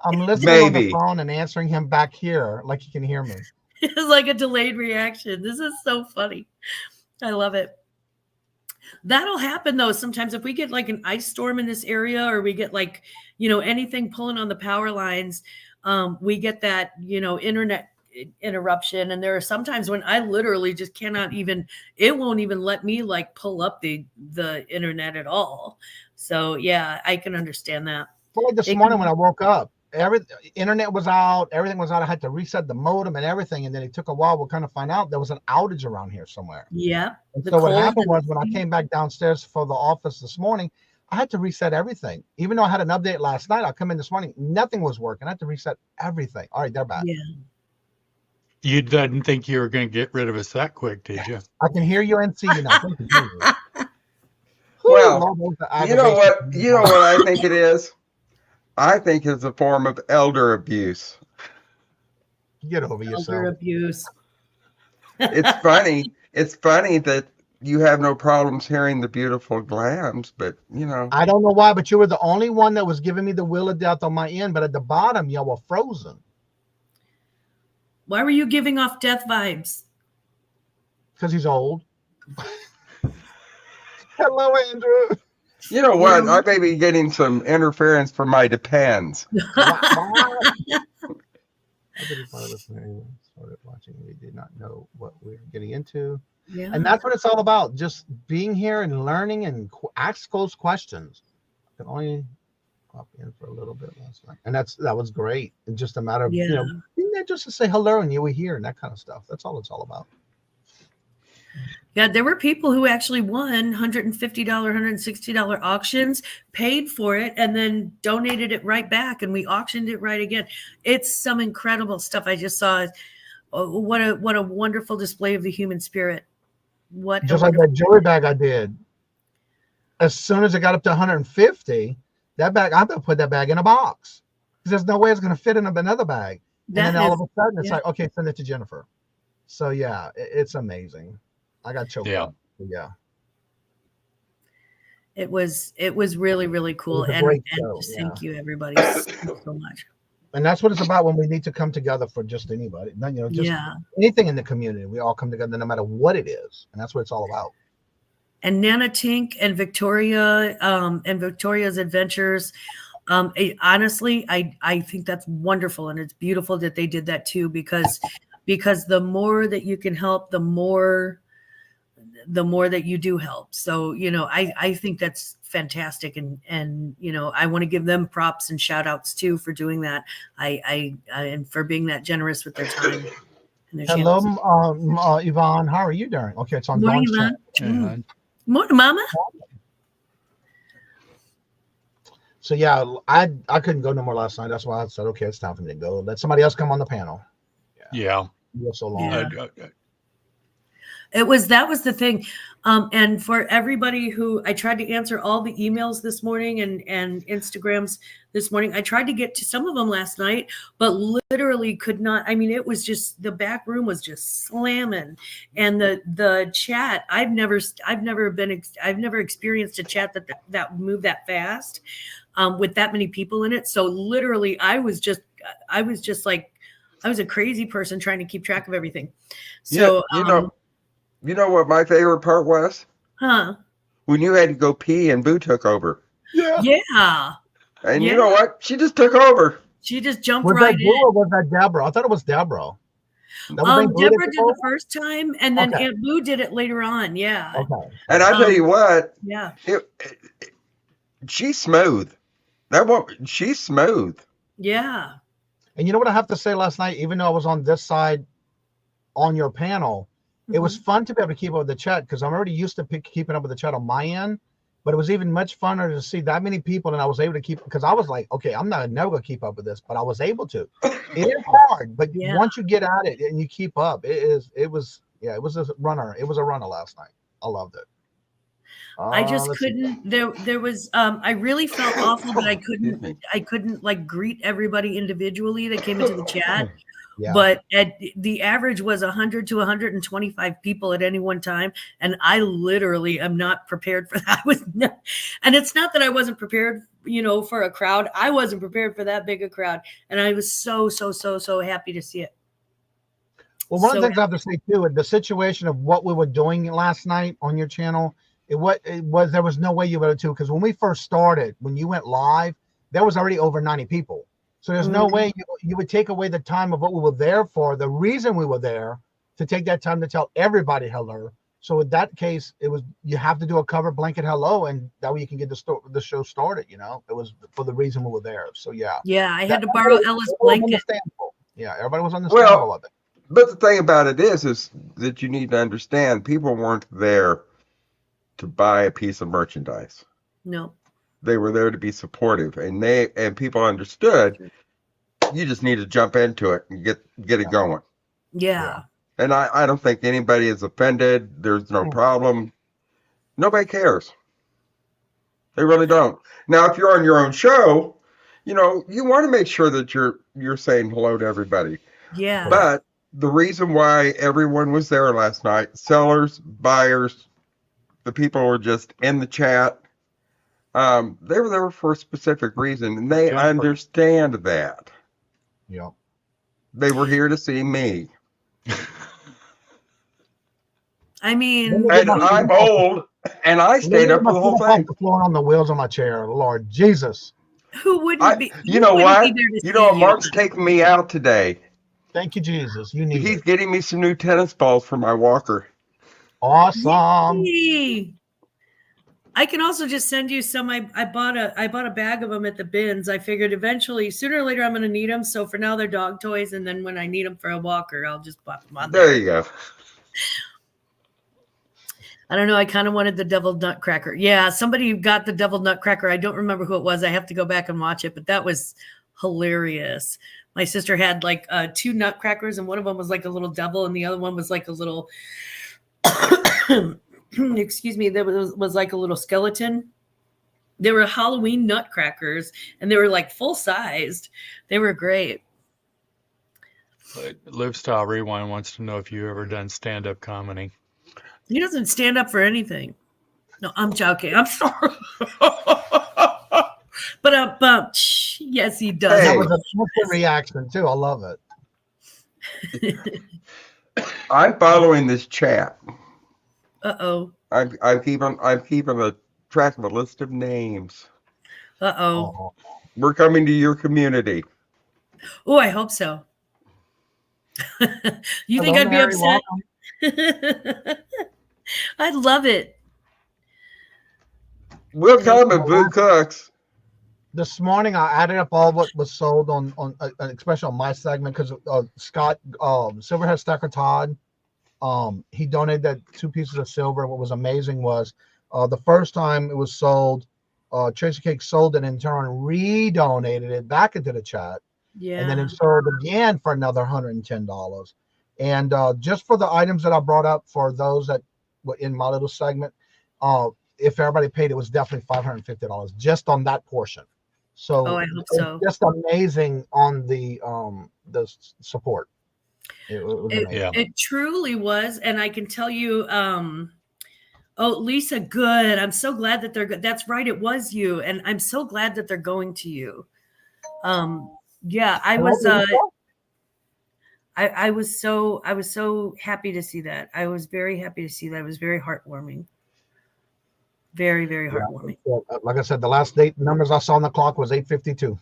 I'm listening on the Maybe. phone and answering him back here like he can hear me. It's like a delayed reaction. This is so funny. I love it. That'll happen though. Sometimes if we get like an ice storm in this area, or we get like, anything pulling on the power lines, we get that, internet interruption. And there are sometimes when I literally just cannot even, it won't even let me like pull up the internet at all. So yeah, I can understand that. Well, like this morning when I woke up, internet was out, everything was out. I had to reset the modem and everything, and then it took a while. We'll kind of find out there was an outage around here somewhere. Yeah. And so what happened was when I came back downstairs for the office this morning, I had to reset everything. Even though I had an update last night, I come in this morning, nothing was working. I had to reset everything. All right, they're back. Yeah. You didn't think you were going to get rid of us that quick, did you? I can hear you and see you now. Well, you know what I think it is? I think it's a form of elder abuse. Get over yourself. Elder abuse. It's funny. It's funny that you have no problems hearing the beautiful glams, but I don't know why, but you were the only one that was giving me the will of death on my end. But at the bottom, y'all were frozen. Why were you giving off death vibes? Because he's old. Hello, Andrew. You know what? I may be getting some interference from my depends. Started watching. We did not know what we were getting into. Yeah. And that's what it's all about. Just being here and learning and ask close questions. I can only pop in for a little bit last night. And that was great. And just a matter of, being there just to say hello and you were here and that kind of stuff. That's all it's all about. Yeah, there were people who actually won $150, $160 auctions, paid for it, and then donated it right back, and we auctioned it right again. It's some incredible stuff. I just saw. What a wonderful display of the human spirit. Just like that jewelry bag I did. As soon as it got up to 150, that bag, I'm gonna put that bag in a box because there's no way it's gonna fit in another bag. And then all of a sudden, it's like, okay, send it to Jennifer. So yeah, it's amazing. I got choked up. Yeah. It was really, really cool. And just thank you everybody so much. And that's what it's about when we need to come together for just anybody. Just anything in the community. We all come together no matter what it is. And that's what it's all about. And Nana Tink and Victoria and Victoria's Adventures. Honestly, I think that's wonderful. And it's beautiful that they did that too, because the more that you can help, the more that you do help. So, I think that's fantastic. And I want to give them props and shout outs too for doing that. And for being that generous with their time. And their Hello, Yvonne. How are you doing? Okay. It's on. Morning, Yvonne. Morning, Mama. So yeah, I couldn't go no more last night. That's why I said, okay, it's time for me to go. Let somebody else come on the panel. Yeah. So long. That was the thing. And for everybody who, I tried to answer all the emails this morning and Instagrams this morning. I tried to get to some of them last night, but literally could not. I mean, it was just, the back room was just slamming. And the chat, I've never experienced a chat that moved that fast with that many people in it. So literally I was just like, I was a crazy person trying to keep track of everything. So, you know what my favorite part was? Huh? When you had to go pee and Boo took over. Yeah. And you know what? She just took over. She just jumped was right that in. Boo or was that Deborah? I thought it was Deborah. Deborah did the first time, and then Aunt Boo did it later on. Yeah. Okay. And I tell you what. Yeah. She's smooth. She's smooth. Yeah. And you know what I have to say last night, even though I was on this side on your panel, it was fun to be able to keep up with the chat because I'm already used to keeping up with the chat on my end, but it was even much funner to see that many people. And I was able to keep, because I was like, okay, I'm never going to keep up with this, but I was able to. It is hard, but once you get at it and you keep up, it was a runner. It was a runner last night. I loved it. I just couldn't. There was. I really felt awful that I couldn't like greet everybody individually that came into the chat. Yeah. But the average was 100 to 125 people at any one time, and I literally am not prepared for that. And it's not that I wasn't prepared. for a crowd. I wasn't prepared for that big a crowd. And I was so happy to see it. Well, one of the things I have to say too, the situation of what we were doing last night on your channel, there was no way you would have too, because when we first started, when you went live, there was already over 90 people. So there's no way you would take away the time of what we were there for, the reason we were there, to take that time to tell everybody hello. So in that case, you have to do a cover blanket hello, and that way you can get the show started. It was for the reason we were there. So yeah. Yeah, I had to borrow Ella's blanket. Yeah, everybody was understandable of it. But the thing about it is that you need to understand people weren't there to buy a piece of merchandise. No. They were there to be supportive, and people understood you just need to jump into it and get it going. Yeah. And I don't think anybody is offended. There's no problem. Nobody cares. They really don't. Now, if you're on your own show, you want to make sure that you're saying hello to everybody. Yeah. But the reason why everyone was there last night, sellers, buyers, the people were just in the chat. They were there for a specific reason, and they understand that. Yeah. They were here to see me. I mean, and I'm old, and I stayed up for the whole thing. The floor on the wheels on my chair, Lord Jesus. Who wouldn't be? You know what? Mark's taking me out today. Thank you, Jesus. He's getting me some new tennis balls for my walker. Awesome. Yay. I can also just send you some. I bought a bag of them at the bins. I figured eventually, sooner or later, I'm going to need them. So for now, they're dog toys, and then when I need them for a walker, I'll just pop them on there. There you go. I don't know. I kind of wanted the deviled nutcracker. Yeah, somebody got the deviled nutcracker. I don't remember who it was. I have to go back and watch it, but that was hilarious. My sister had like 2 nutcrackers, and one of them was like a little devil, and the other one was like a little, excuse me, there was like a little skeleton. They were Halloween nutcrackers, and they were like full sized. They were great. Live Style Rewind wants to know if you ever done stand-up comedy. He doesn't stand up for anything. No, I'm joking. I'm sorry. But yes, he does. That was a reaction too. I love it. I'm following this chat. Uh-oh. I'm keeping a track of a list of names. Uh-oh. We're coming to your community. Oh, I hope so. You think I'd be upset? I'd love it. We'll come and Boo Cooks. This morning, I added up all what was sold on especially on my segment, because Scott, Silverhead Stacker Todd, he donated that 2 pieces of silver. What was amazing was the first time it was sold, Tracy Cake sold it in turn, redonated it back into the chat. Yeah. And then it sold again for another $110. And just for the items that I brought up for those that were in my little segment, if everybody paid, it was definitely $550 just on that portion. So I hope so. Just amazing on the support. It was amazing. It truly was, and I can tell you, Lisa, good. I'm so glad that they're good. That's right, it was you, and I'm so glad that they're going to you. Yeah, I was. I was so happy to see that. I was very happy to see that. It was very heartwarming. Very, very heartwarming. Yeah, like I said, the last date numbers I saw on the clock was 8:52,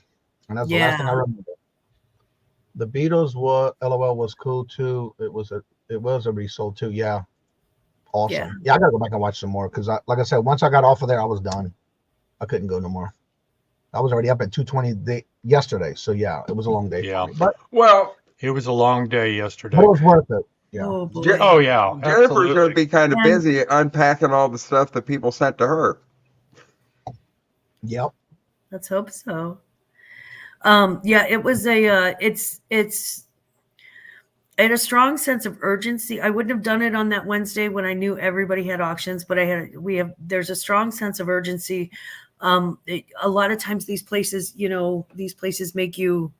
and that's the last thing I remember. The Beatles was cool too. It was a resold too. Yeah, awesome. Yeah, I gotta go back and watch some more, because like I said, once I got off of there, I was done. I couldn't go no more. I was already up at 2:20 yesterday, so yeah, it was a long day. Yeah, but it was a long day yesterday. But it was worth it. Yeah. Oh yeah. Jennifer's going to be kind of busy unpacking all the stuff that people sent to her. Yep. Let's hope so. Yeah, it was it's I had a strong sense of urgency. I wouldn't have done it on that Wednesday when I knew everybody had auctions, but there's a strong sense of urgency. A lot of times these places make you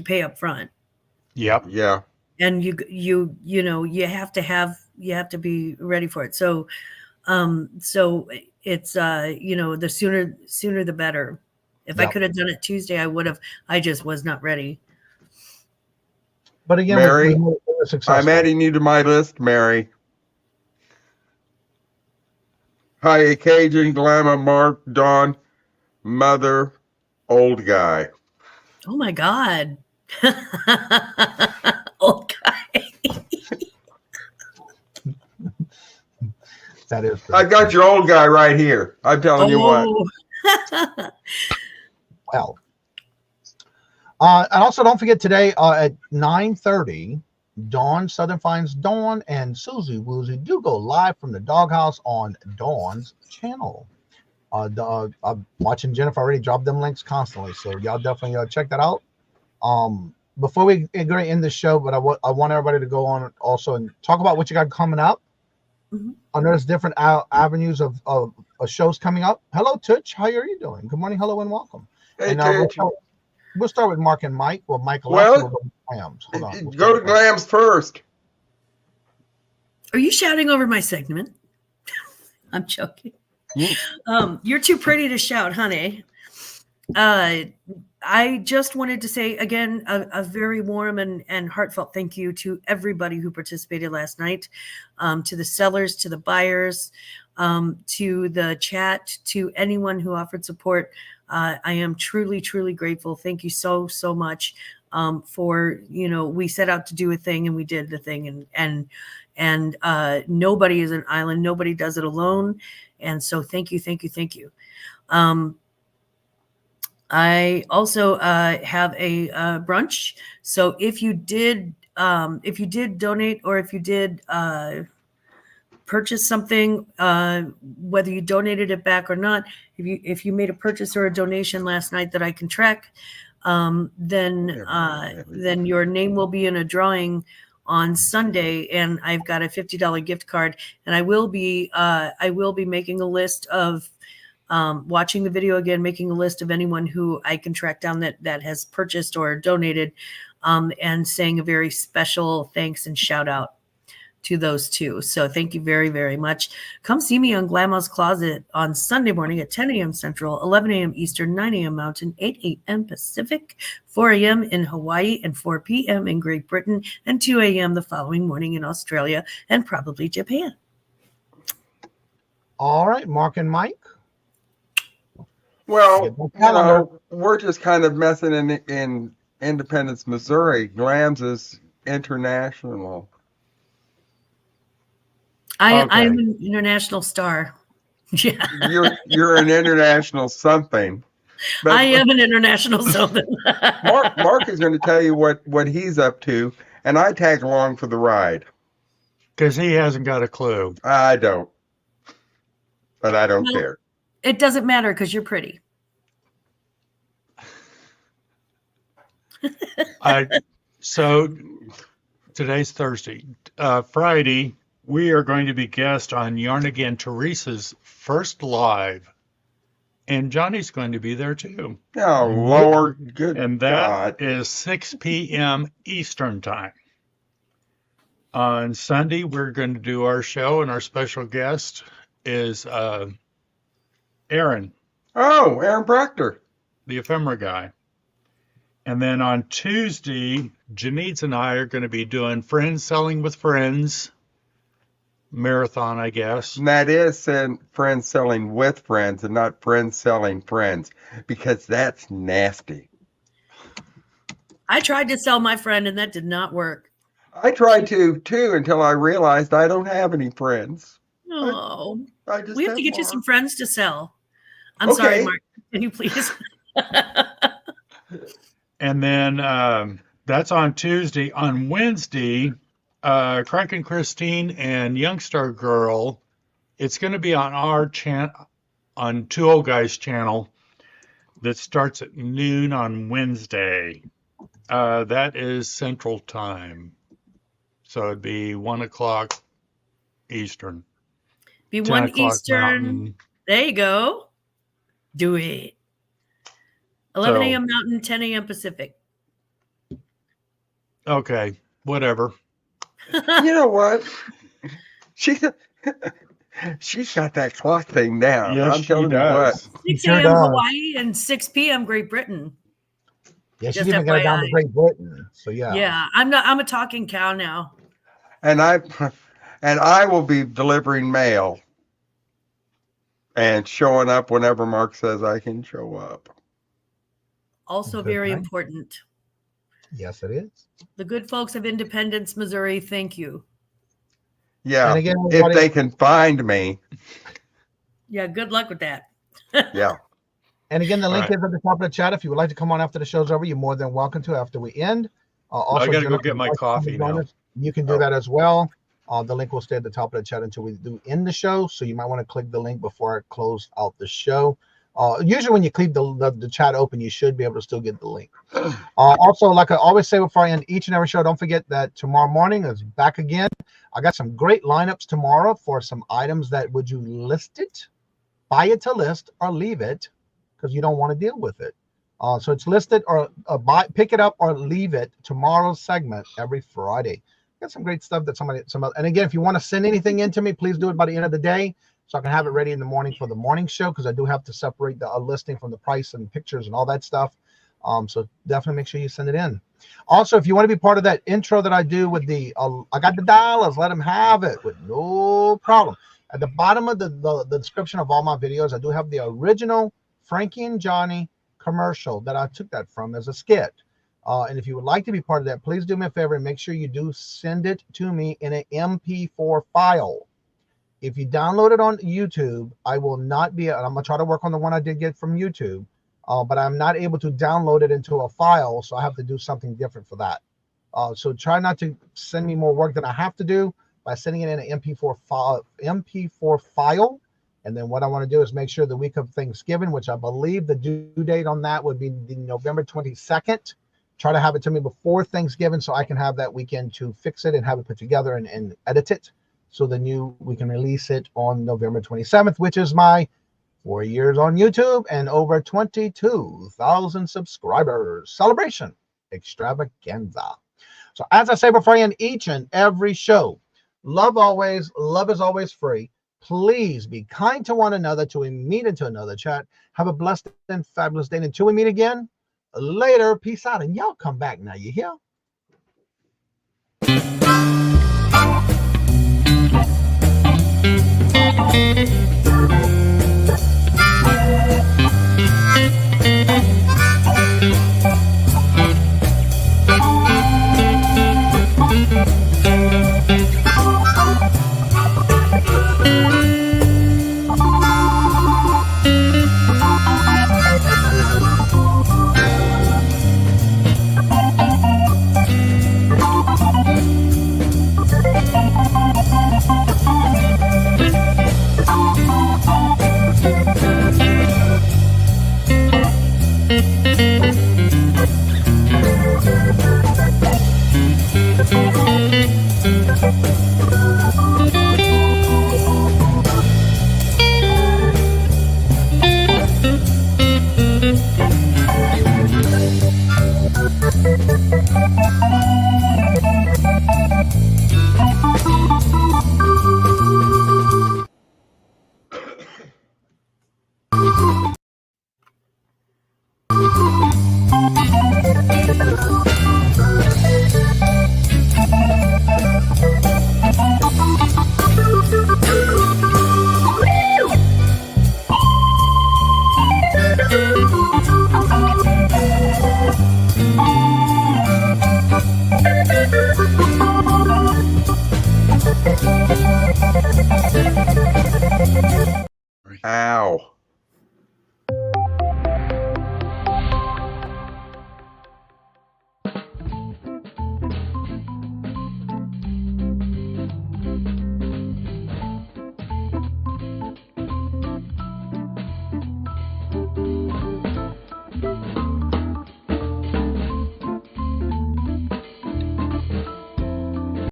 pay up front. Yep. Yeah. And you have to be ready for it. So So it's the sooner the better. If I could have done it Tuesday, I would have. I just was not ready. But again, Mary, we were successful. I'm adding you to my list, Mary. Hi, Cajun, Glamour, Mark, Dawn, Mother, Old Guy. Oh my God. Old guy. That is. I got your old guy right here. I'm telling you what. Well. And also don't forget today at 9:30, Dawn, Southern Finds Dawn, and Susie Woozy do go live from the doghouse on Dawn's channel. I'm watching Jennifer already drop them links constantly, so y'all definitely check that out. Before we going to end the show, but I want everybody to go on also and talk about what you got coming up. Mm-hmm. I know there's different avenues of shows coming up. Hello, Tooch. How are you doing? Good morning, hello, and welcome. Hey, And we'll start with Mark and Mike. Well, Michael. Well, go to Glams. Hold on. Go to Glams first. Are you shouting over my segment? I'm joking. You're too pretty to shout, honey. I just wanted to say again a very warm and heartfelt thank you to everybody who participated last night, to the sellers, to the buyers, to the chat, to anyone who offered support. I am truly, truly grateful. Thank you so much for, we set out to do a thing and we did the thing, and nobody is an island. Nobody does it alone. And so thank you. I also have a brunch. So if you did donate, or if you did purchase something, whether you donated it back or not, if you made a purchase or a donation last night that I can track, then your name will be in a drawing on Sunday, and I've got a $50 gift card, and I will be making a list of, watching the video again, making a list of anyone who I can track down that has purchased or donated, and saying a very special thanks and shout out to those two. So thank you very, very much. Come see me on Grandma's Closet on Sunday morning at 10 a.m. Central, 11 a.m. Eastern, 9 a.m. Mountain, 8 a.m. Pacific, 4 a.m. in Hawaii, and 4 p.m. in Great Britain, and 2 a.m. the following morning in Australia and probably Japan. All right, Mark and Mike. Well, we're just kind of messing in Independence, Missouri. Glams is international. I'm an international star. Yeah. You're an international something. But I am an international something. Mark is going to tell you what he's up to, and I tag along for the ride. Because he hasn't got a clue. I don't. But I don't care. It doesn't matter because you're pretty. So today's Thursday. Friday, we are going to be guest on Yarn Again Teresa's first live. And Johnny's going to be there too. Oh, Lord. Good And that is 6 p.m. Eastern time. On Sunday, we're going to do our show, and our special guest is Aaron. Oh, Aaron Proctor. The ephemera guy. And then on Tuesday, Janice and I are going to be doing Friends Selling with Friends marathon, I guess. And that is friends selling with friends and not friends selling friends, because that's nasty. I tried to sell my friend and that did not work. I tried to too until I realized I don't have any friends. No. I just we have to get you some friends to sell. I'm Okay. sorry, Mark. Can you please? And then that's on Tuesday. On Wednesday, Crank and Christine and Youngstar Girl, it's going to be on our channel, on Two Old Guys channel, that starts at noon on Wednesday. That is Central Time. So it'd be 1 o'clock Eastern. Be 1 o'clock Eastern. Mountain. There you go. Do it. 11 a.m. Mountain, 10 a.m. Pacific. Okay, whatever. You know what? She's got that clock thing down. Yes, I'm she telling you what. does. 6 Sure a.m. does. Hawaii and 6 p.m. Great Britain. Yeah, she's Just even got it down to FYI. Great Britain. So yeah. Yeah, I'm a talking cow now. And I will be delivering mail and showing up whenever Mark says I can show up. Also Good very point. important. Yes, it is. The good folks of Independence, Missouri, thank you. Yeah, And again, if everybody- they can find me. Yeah, good luck with that. Yeah. And again, the link Right. is at the top of the chat. If you would like to come on after the show's over, you're more than welcome to after we end. I gotta go Jennifer, get my if you'd like to come coffee and join now. us, you can do Oh. that as well. The link will stay at the top of the chat until we do end the show. So you might want to click the link before I close out the show. Usually when you keep the chat open, you should be able to still get the link. Also, like I always say before I end each and every show, don't forget that tomorrow morning is back again. I got some great lineups tomorrow for some items that would you list it, buy it to list, or leave it because you don't want to deal with it. So it's listed or pick it up or leave it. Tomorrow's segment every Friday. Got some great stuff that and again, if you want to send anything in to me, please do it by the end of the day so I can have it ready in the morning for the morning show because I do have to separate the listing from the price and pictures and all that stuff. So definitely make sure you send it in. Also, if you want to be part of that intro that I do with the I got the dollars, let them have it with no problem. At the bottom of the description of all my videos, I do have the original Frankie and Johnny commercial that I took that from as a skit. And if you would like to be part of that, please do me a favor and make sure you do send it to me in an MP4 file. If you download it on YouTube, I will not be, I'm going to try to work on the one I did get from YouTube, but I'm not able to download it into a file, so I have to do something different for that. So try not to send me more work than I have to do by sending it in an MP4 file. And then what I want to do is make sure the week of Thanksgiving, which I believe the due date on that would be November 22nd. Try to have it to me before Thanksgiving so I can have that weekend to fix it and have it put together and edit it. So we can release it on November 27th, which is my 4 years on YouTube and over 22,000 subscribers celebration extravaganza. So as I say before I end each and every show, love always, love is always free. Please be kind to one another till we meet into another chat. Have a blessed and fabulous day. Until we meet again, later. Peace out. And y'all come back now. You hear?